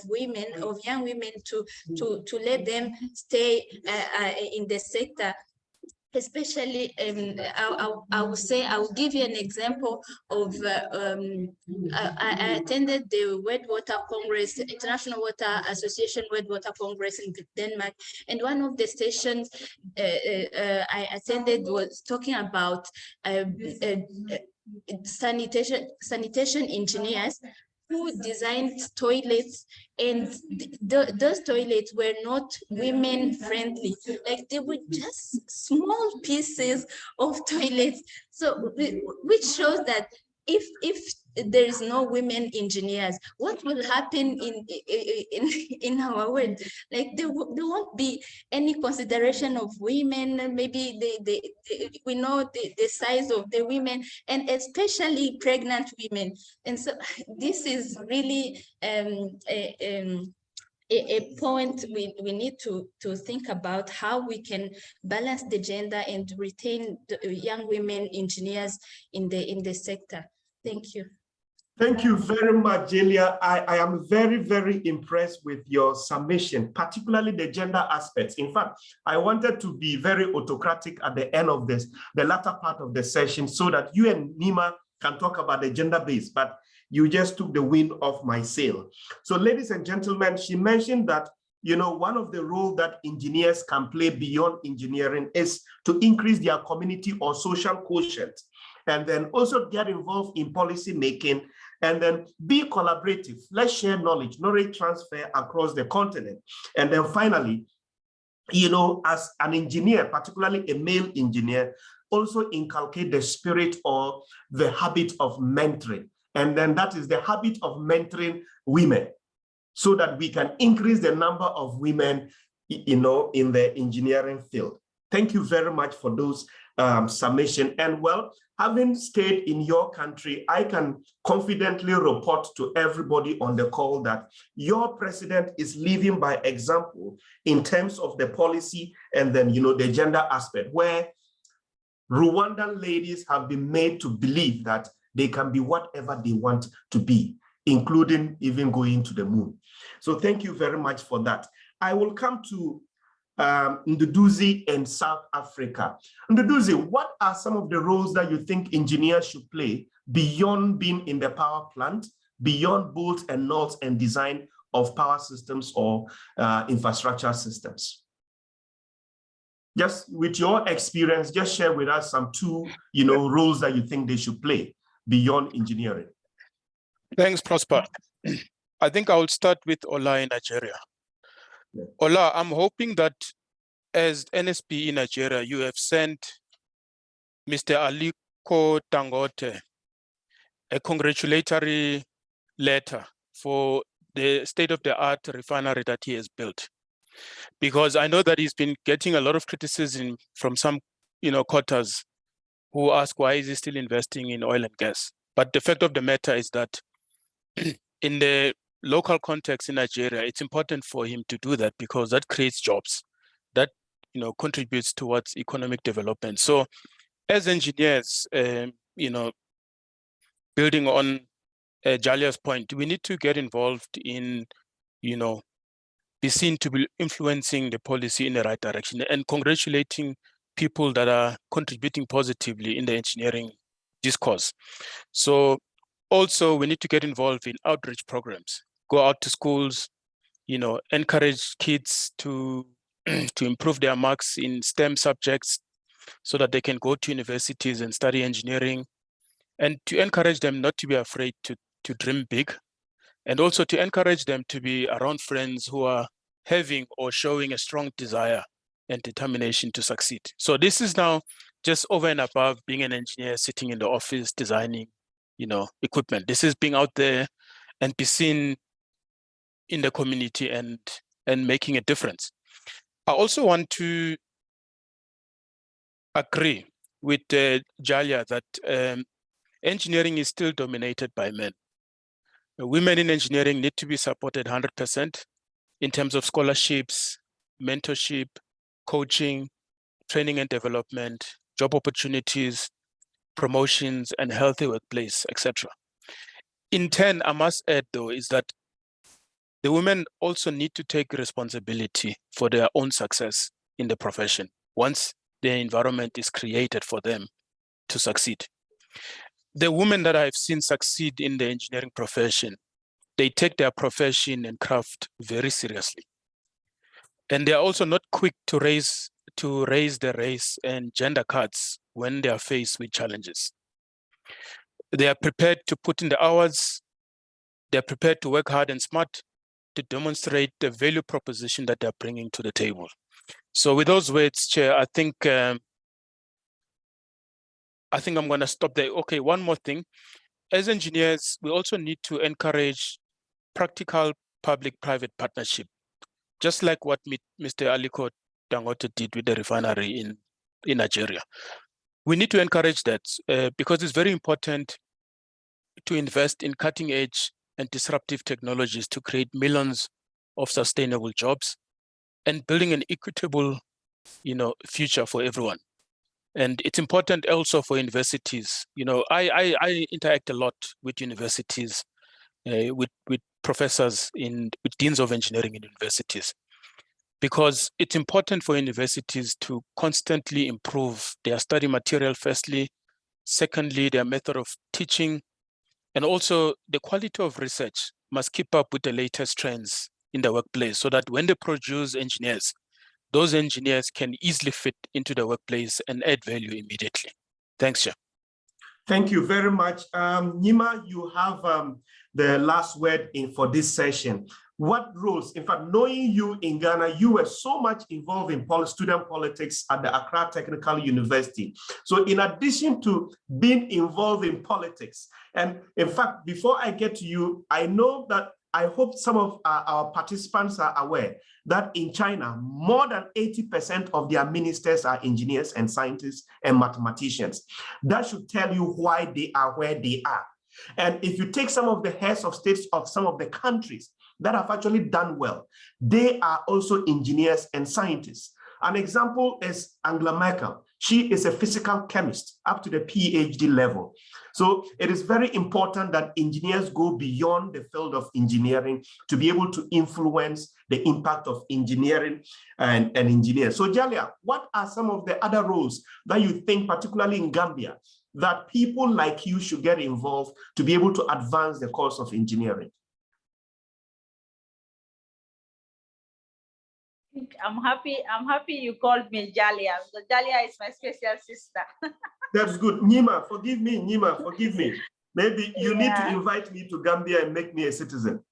women, of young women, to let them stay in the sector. Especially, I would say, I will give you an example of, I attended the World Water Congress, International Water Association World Water Congress in Denmark, and one of the sessions I attended was talking about sanitation engineers who designed toilets, and those toilets were not women friendly. Like, they were just small pieces of toilets. So, which shows that if there is no women engineers, what will happen in our world? Like, there won't be any consideration of women. Maybe we know the size of the women, and especially pregnant women. And so this is really a point we need to think about, how we can balance the gender and retain the young women engineers in the sector. Thank you. Thank you very much, Jelia. I am very, very impressed with your summation, particularly the gender aspects. In fact, I wanted to be very autocratic at the end of this, the latter part of the session, so that you and Nima can talk about the gender base, but you just took the wind off my sail. So, ladies and gentlemen, she mentioned that, you know, one of the roles that engineers can play beyond engineering is to increase their community or social quotient, and then also get involved in policy making, and then be collaborative. Let's share knowledge transfer across the continent. And then finally, you know, as an engineer, particularly a male engineer, also inculcate the spirit or the habit of mentoring. And then that is the habit of mentoring women, so that we can increase the number of women, you know, in the engineering field. Thank you very much for those submission. And well, having stayed in your country, I can confidently report to everybody on the call that your president is leading by example in terms of the policy and then, the gender aspect, where Rwandan ladies have been made to believe that they can be whatever they want to be, including even going to the moon. So thank you very much for that. I will come to Nduduzi in South Africa. Nduduzi, what are some of the roles that you think engineers should play beyond being in the power plant, beyond bolts and nuts and design of power systems or infrastructure systems? Just with your experience, just share with us some two, roles that you think they should play beyond engineering. Thanks, Prosper. I think I will start with Ola in Nigeria. Yeah. Ola, I'm hoping that as NSBE in Nigeria, you have sent Mr. Aliko Dangote a congratulatory letter for the state-of-the-art refinery that he has built. Because I know that he's been getting a lot of criticism from some, quarters who ask why is he still investing in oil and gas. But the fact of the matter is that in the local context in Nigeria, it's important for him to do that because that creates jobs, that contributes towards economic development. So as engineers, building on Jalia's point, we need to get involved in, be seen to be influencing the policy in the right direction and congratulating people that are contributing positively in the engineering discourse. So also we need to get involved in outreach programs, go out to schools, encourage kids to improve their marks in STEM subjects so that they can go to universities and study engineering, and to encourage them not to be afraid to dream big, and also to encourage them to be around friends who are having or showing a strong desire and determination to succeed. So this is now just over and above being an engineer sitting in the office designing, equipment. This is being out there and be seen in the community and making a difference. I also want to agree with Jalia that engineering is still dominated by men. Women in engineering need to be supported 100% in terms of scholarships, mentorship, coaching, training and development, job opportunities, promotions, and healthy workplace, etc. In turn, I must add, though, is that the women also need to take responsibility for their own success in the profession once the environment is created for them to succeed. The women that I've seen succeed in the engineering profession, they take their profession and craft very seriously. And they are also not quick to raise the race and gender cards when they are faced with challenges. They are prepared to put in the hours, they're prepared to work hard and smart to demonstrate the value proposition that they're bringing to the table. So with those words, Chair, I think I'm going to stop there. Okay, one more thing. As engineers, we also need to encourage practical public-private partnership, just like what Mr. Aliko Dangote did with the refinery in Nigeria. We need to encourage that because it's very important to invest in cutting-edge and disruptive technologies to create millions of sustainable jobs and building an equitable, future for everyone. And it's important also for universities. I interact a lot with universities, with professors, with deans of engineering in universities, because it's important for universities to constantly improve their study material, firstly, secondly, their method of teaching, and also the quality of research must keep up with the latest trends in the workplace so that when they produce engineers, those engineers can easily fit into the workplace and add value immediately. Thanks, Chair. Thank you very much. Nima, you have the last word for this session. What roles, in fact, knowing you in Ghana, you were so much involved in student politics at the Accra Technical University. So in addition to being involved in politics, and in fact, before I get to you, I know that I hope some of our participants are aware that in China, more than 80% of their ministers are engineers and scientists and mathematicians. That should tell you why they are where they are. And if you take some of the heads of states of some of the countries that have actually done well, they are also engineers and scientists. An example is Angela Merkel. She is a physical chemist up to the PhD level. So it is very important that engineers go beyond the field of engineering to be able to influence the impact of engineering and engineers. So Jalia, what are some of the other roles that you think, particularly in Gambia, that people like you should get involved to be able to advance the cause of engineering? I'm happy you called me Jalia, because Jalia is my special sister. That's good. Nima, forgive me, Nima, forgive me. Maybe you need to invite me to Gambia and make me a citizen.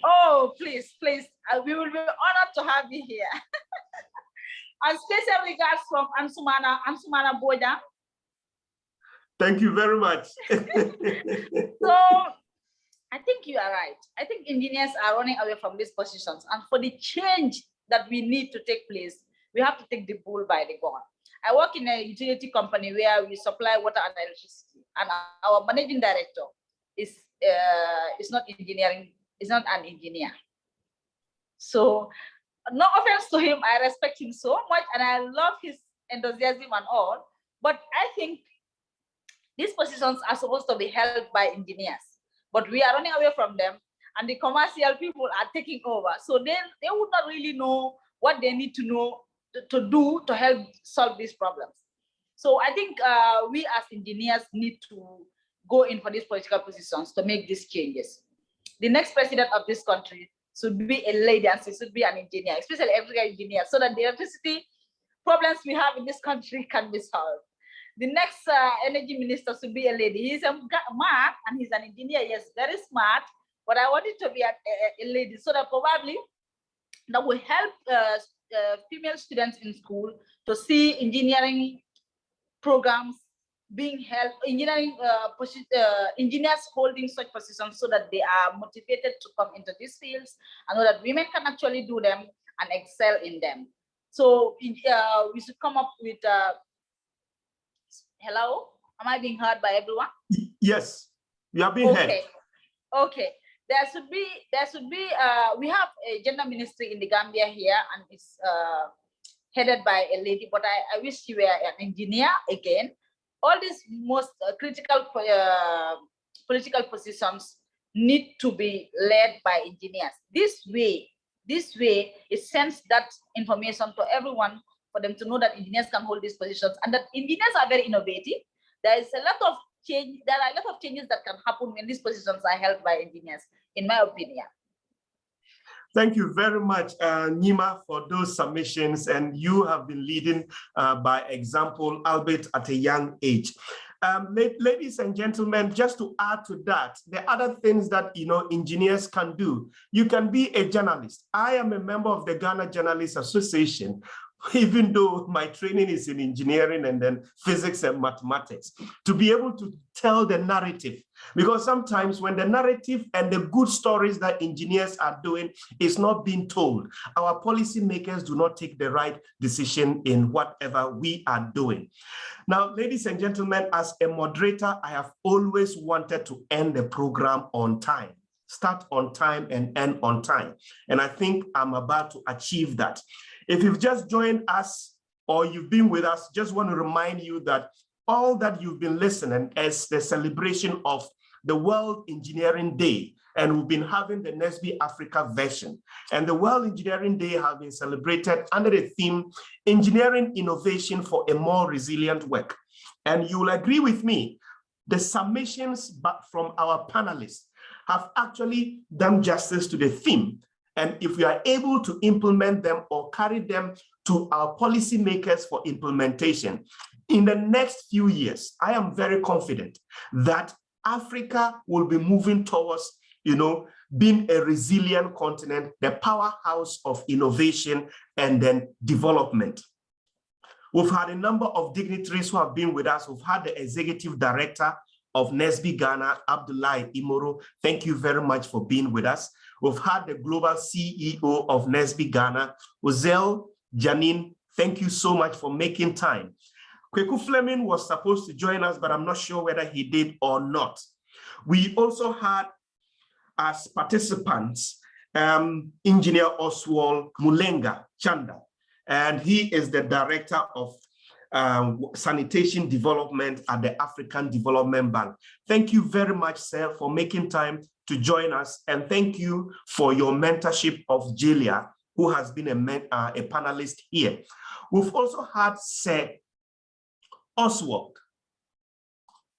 Oh, please, please. We will be honored to have you here. And special regards from Ansumana Boja. Thank you very much. So I think you are right. I think engineers are running away from these positions. And for the change that we need to take place, we have to take the bull by the horn. I work in a utility company where we supply water and electricity, and our managing director is not engineering, is not an engineer. So no offense to him, I respect him so much and I love his enthusiasm and all, but I think these positions are supposed to be held by engineers, but we are running away from them and the commercial people are taking over. So they would not really know what they need to know to do to help solve these problems. So I think we as engineers need to go in for these political positions to make these changes. The next president of this country should be a lady and she should be an engineer, especially electrical engineer, so that the electricity problems we have in this country can be solved. The next energy minister should be a lady. He's a man and he's an engineer, yes, very smart, but I want it to be a lady, so that probably that will help female students in school to see engineering programs being held, engineers holding such positions so that they are motivated to come into these fields and know that women can actually do them and excel in them. So we should come up with, hello, am I being heard by everyone? Yes, you are being heard. Okay. There should be, we have a gender ministry in the Gambia here, and it's headed by a lady, but I wish she were an engineer again. All these most critical political positions need to be led by engineers. This way, it sends that information to everyone for them to know that engineers can hold these positions and that engineers are very innovative. There is a lot of change. There are a lot of changes that can happen when these positions are held by engineers, in my opinion. Thank you very much, Nima, for those submissions. And you have been leading by example, albeit at a young age. Ladies and gentlemen, just to add to that, the other things that engineers can do, you can be a journalist. I am a member of the Ghana Journalists Association, even though my training is in engineering and then physics and mathematics, to be able to tell the narrative. Because sometimes when the narrative and the good stories that engineers are doing is not being told, our policymakers do not take the right decision in whatever we are doing. Now, ladies and gentlemen, as a moderator, I have always wanted to end the program on time. Start on time and end on time. And I think I'm about to achieve that. If you've just joined us or you've been with us, just want to remind you that all that you've been listening is the celebration of the World Engineering Day, and we've been having the NSBE Africa version. And the World Engineering Day has been celebrated under the theme, Engineering Innovation for a More Resilient Work. And you will agree with me, the submissions from our panelists have actually done justice to the theme. And if we are able to implement them or carry them to our policymakers for implementation, in the next few years, I am very confident that Africa will be moving towards, being a resilient continent, the powerhouse of innovation and then development. We've had a number of dignitaries who have been with us. We've had the executive director of NSBE Ghana, Abdullahi Imoro. Thank you very much for being with us. We've had the global CEO of NSBE Ghana, Ozel Janine. Thank you so much for making time. Kweku Fleming was supposed to join us, but I'm not sure whether he did or not. We also had as participants, Engineer Oswald Mulenga Chanda, and he is the Director of Sanitation Development at the African Development Bank. Thank you very much, sir, for making time to join us, and thank you for your mentorship of Julia, who has been a panelist here. We've also had Sir Oswald,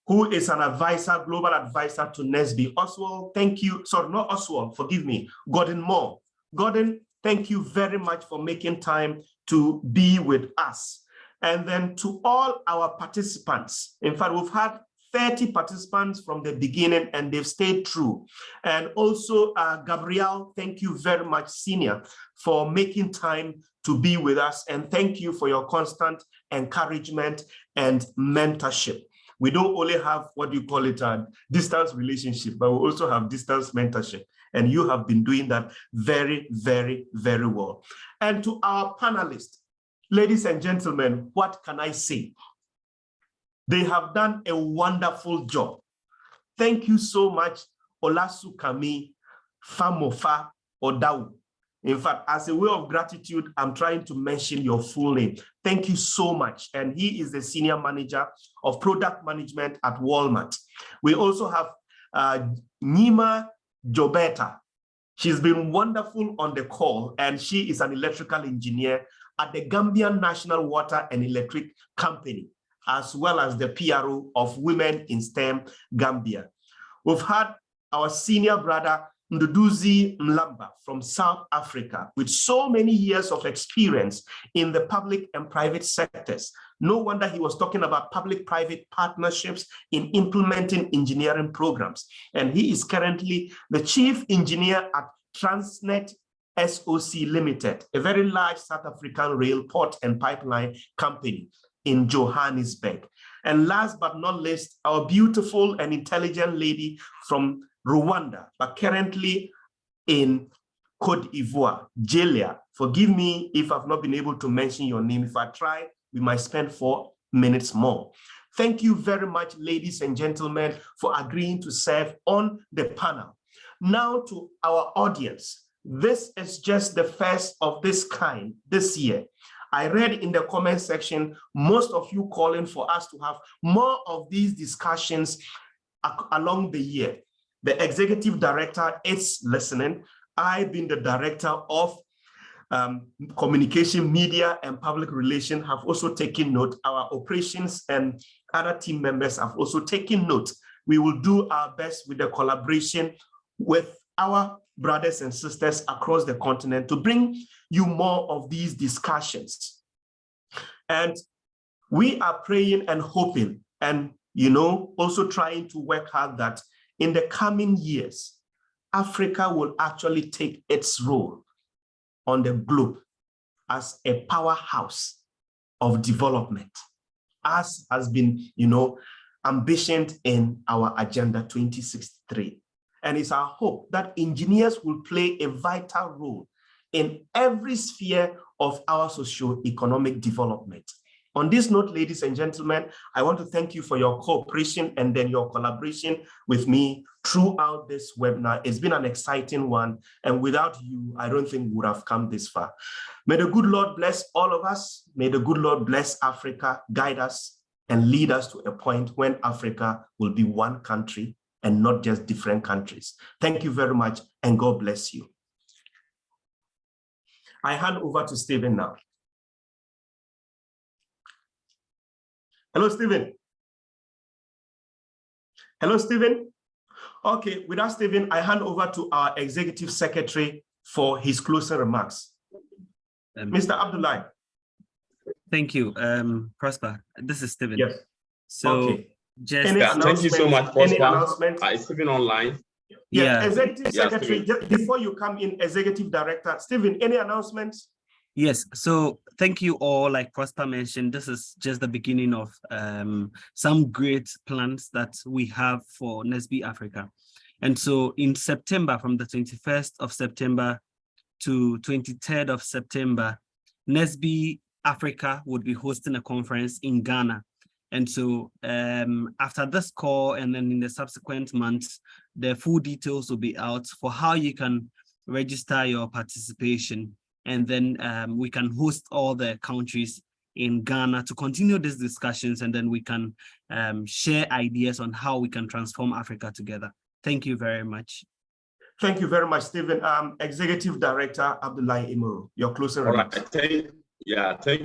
who is an advisor, global advisor to NSBE. Oswald, thank you. Sorry, not Oswald, forgive me. Gordon Moore. Gordon, thank you very much for making time to be with us. And then to all our participants, in fact, we've had 30 participants from the beginning and they've stayed true. And also Gabrielle, thank you very much, Senior, for making time to be with us. And thank you for your constant encouragement and mentorship. We don't only have what you call it a distance relationship, but we also have distance mentorship. And you have been doing that very, very, very well. And to our panelists, ladies and gentlemen, what can I say? They have done a wonderful job. Thank you so much, Olasukami Famofa Odawu. In fact, as a way of gratitude, I'm trying to mention your full name. Thank you so much. And he is the Senior Manager of Product Management at Walmart. We also have Nima Jobeta. She's been wonderful on the call, and she is an electrical engineer at the Gambian National Water and Electric Company, as well as the PRO of Women in STEM Gambia. We've had our senior brother, Nduduzi Mlamba from South Africa, with so many years of experience in the public and private sectors. No wonder he was talking about public-private partnerships in implementing engineering programs. And he is currently the chief engineer at Transnet SOC Limited, a very large South African rail, port, and pipeline company in Johannesburg. And last but not least, our beautiful and intelligent lady from Rwanda, but currently in Cote d'Ivoire, Jelia. Forgive me if I've not been able to mention your name. If I try, we might spend 4 minutes more. Thank you very much, ladies and gentlemen, for agreeing to serve on the panel. Now to our audience. This is just the first of this kind this year. I read in the comment section, most of you calling for us to have more of these discussions along the year. The executive director is listening. I've been the director of communication, media, and public relations have also taken note. Our operations and other team members have also taken note. We will do our best with the collaboration with our brothers and sisters across the continent to bring you more of these discussions. And we are praying and hoping and, also trying to work hard that in the coming years, Africa will actually take its role on the globe as a powerhouse of development, as has been, ambitioned in our Agenda 2063. And it's our hope that engineers will play a vital role in every sphere of our socio-economic development. On this note, ladies and gentlemen, I want to thank you for your cooperation and then your collaboration with me throughout this webinar. It's been an exciting one, and without you, I don't think we would have come this far. May the good Lord bless all of us. May the good Lord bless Africa, guide us, and lead us to a point when Africa will be one country and not just different countries. Thank you very much, and God bless you. I hand over to Stephen now. Hello, Stephen. Hello, Stephen. Okay, without Stephen, I hand over to our Executive Secretary for his closing remarks. Mr. Abdullahi. Thank you, Prosper. This is Stephen. Yes. So, okay. Thank you so much, Prosper. Any announcements? Is Stephen online? Yeah. Executive Secretary, just before you come in, Executive Director, Stephen, any announcements? Yes, so thank you all. Like Prosper mentioned, this is just the beginning of some great plans that we have for NSBE Africa. And so in September, from the 21st of September to 23rd of September, NSBE Africa would be hosting a conference in Ghana. And so after this call and then in the subsequent months, the full details will be out for how you can register your participation. And then we can host all the countries in Ghana to continue these discussions, and then we can share ideas on how we can transform Africa together. Thank you very much. Thank you very much, Stephen. Executive Director Abdullahi Imoru, your closing remarks. Thank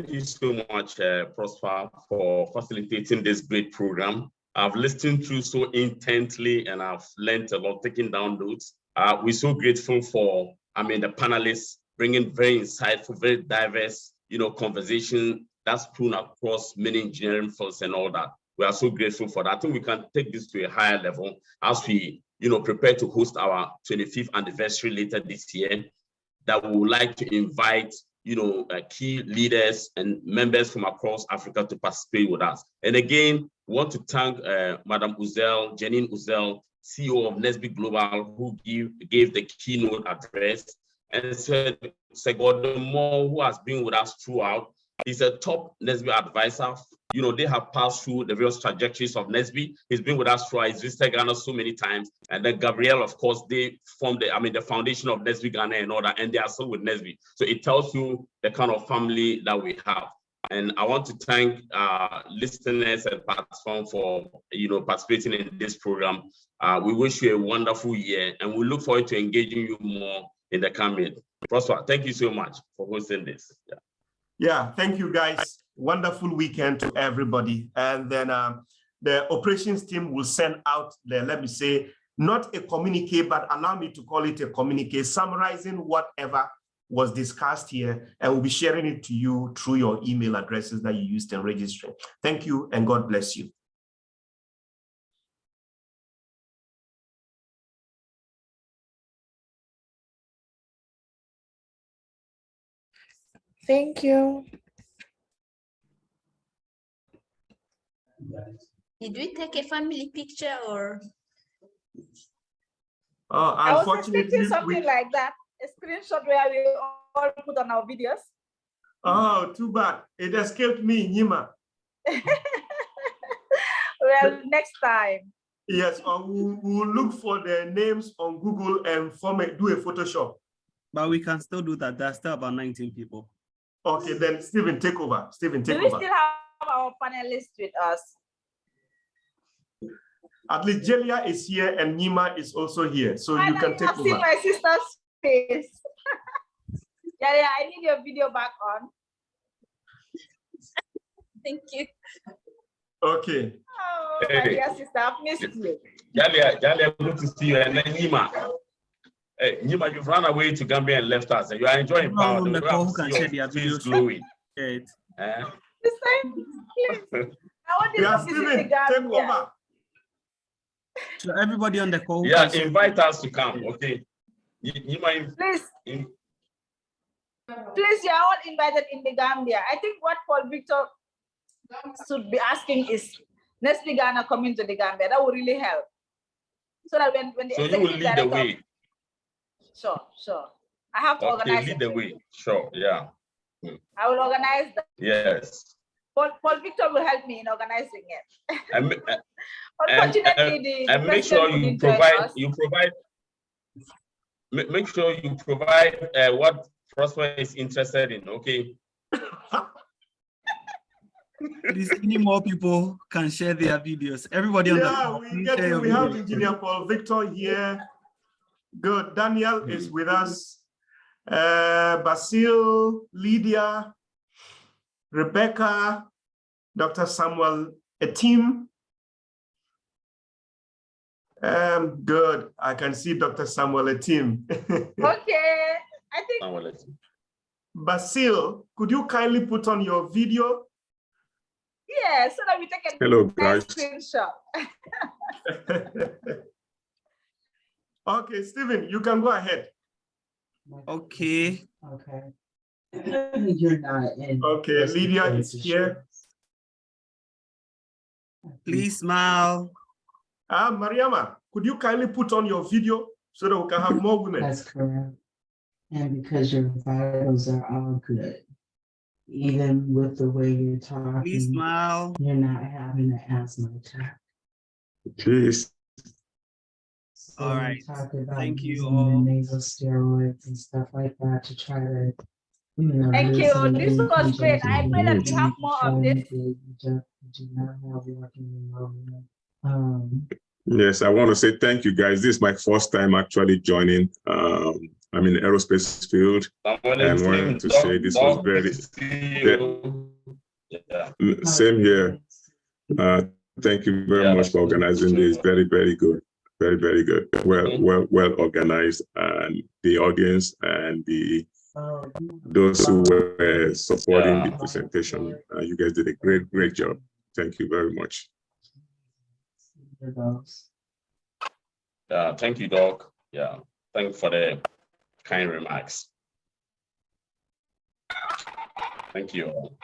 you so much, Prosper, for facilitating this great program. I've listened through so intently and I've learned a lot, taking down notes. We're so grateful for, the panelists, bringing very insightful, very diverse, conversation that's thrown across many engineering fields and all that. We are so grateful for that. I think we can take this to a higher level as we, prepare to host our 25th anniversary later this year. That we would like to invite, key leaders and members from across Africa to participate with us. And again, we want to thank Madam Uzel, Janine Uzel, CEO of NSBE Global, who gave the keynote address. And Seguodomo, who has been with us throughout, he's a top NSBE advisor. They have passed through the various trajectories of NSBE. He's been with us throughout. He's visited Ghana so many times. And then Gabrielle, of course, they formed the foundation of NSBE Ghana and all that, and they are still with NSBE. So it tells you the kind of family that we have. And I want to thank listeners and platform for participating in this program. We wish you a wonderful year, and we look forward to engaging you more in the coming. Prosper, thank you so much for hosting this. Yeah, thank you guys. Wonderful weekend to everybody. And then the operations team will send out let me say, not a communique, but allow me to call it a communique, summarizing whatever was discussed here, and we'll be sharing it to you through your email addresses that you used in registering. Thank you, and God bless you. Thank you. Did we take a family picture or? I was expecting something like that, a screenshot where we all put on our videos. Oh, too bad. It escaped me, Nima. Well, next time. Yes, we'll look for the names on Google and do a Photoshop. But we can still do that. There's still about 19 people. Okay, then Stephen, take over. Stephen, take over. Do we still have our panelists with us? At least Jelia is here and Nima is also here, so you can take over. I've seen my sister's face. Jelia, I need your video back on. Thank you. Okay. Oh, my dear sister, I've missed you. Jelia, good to see you. And then Nima. Hey, Nima, you've run away to Gambia and left us. You are enjoying power. The call who can share their videos glowing. Please. I want you to visit take over. So everybody on the call. Yeah, invite us to come. Okay. Nima, please. Please, you are all invited in the Gambia. I think what Paul Victor should be asking is NSBE Ghana coming to the Gambia. That would really help. So that when the so you will lead the way. Sure. I have to organize lead the way. Sure, yeah. I will organize that. Yes. Paul Victor will help me in organizing it. Unfortunately, and make sure you provide. Make sure you provide what Prosper is interested in. Okay. Please, any more people can share their videos. Everybody on the call. We have Engineer Paul Victor here. Good. Daniel is with us. Basil, Lydia, Rebecca, Dr. Samuel Etim. Good. I can see Dr. Samuel Etim. Okay. I think. Basil, could you kindly put on your video? Yeah, so that we take a nice screenshot. Okay, Stephen, you can go ahead. Okay. You're not in. Okay, Lydia is here. Please smile. Mariama, could you kindly put on your video so that we can have more women? That's correct. And because your vitals are all good, even with the way you're talking, Please smile. you're not having an asthma attack. Please. So All right. talk about Thank you using all. the nasal steroids and stuff like that to try to, Thank you. This loosen was great. patients I pray that we have more of this. you just do not have working pneumonia. Yes, I want to say thank you, guys. This is my first time actually joining. I'm in the aerospace field, and wanted to say this was very same here. Thank you very much for organizing this. Very, very good. Very, very good. Well organized, and the audience and those who were supporting the presentation. You guys did a great job. Thank you very much. Thank you, Doc. Yeah, thank you for the kind remarks. Thank you all.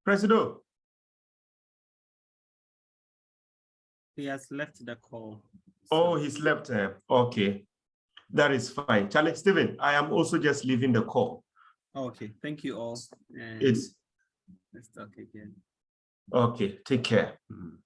Presido. He has left the call. Oh, he's left. Okay, that is fine. Charlie, Stephen, I am also just leaving the call. Okay, thank you all. And Let's talk again. okay. Take care. Mm.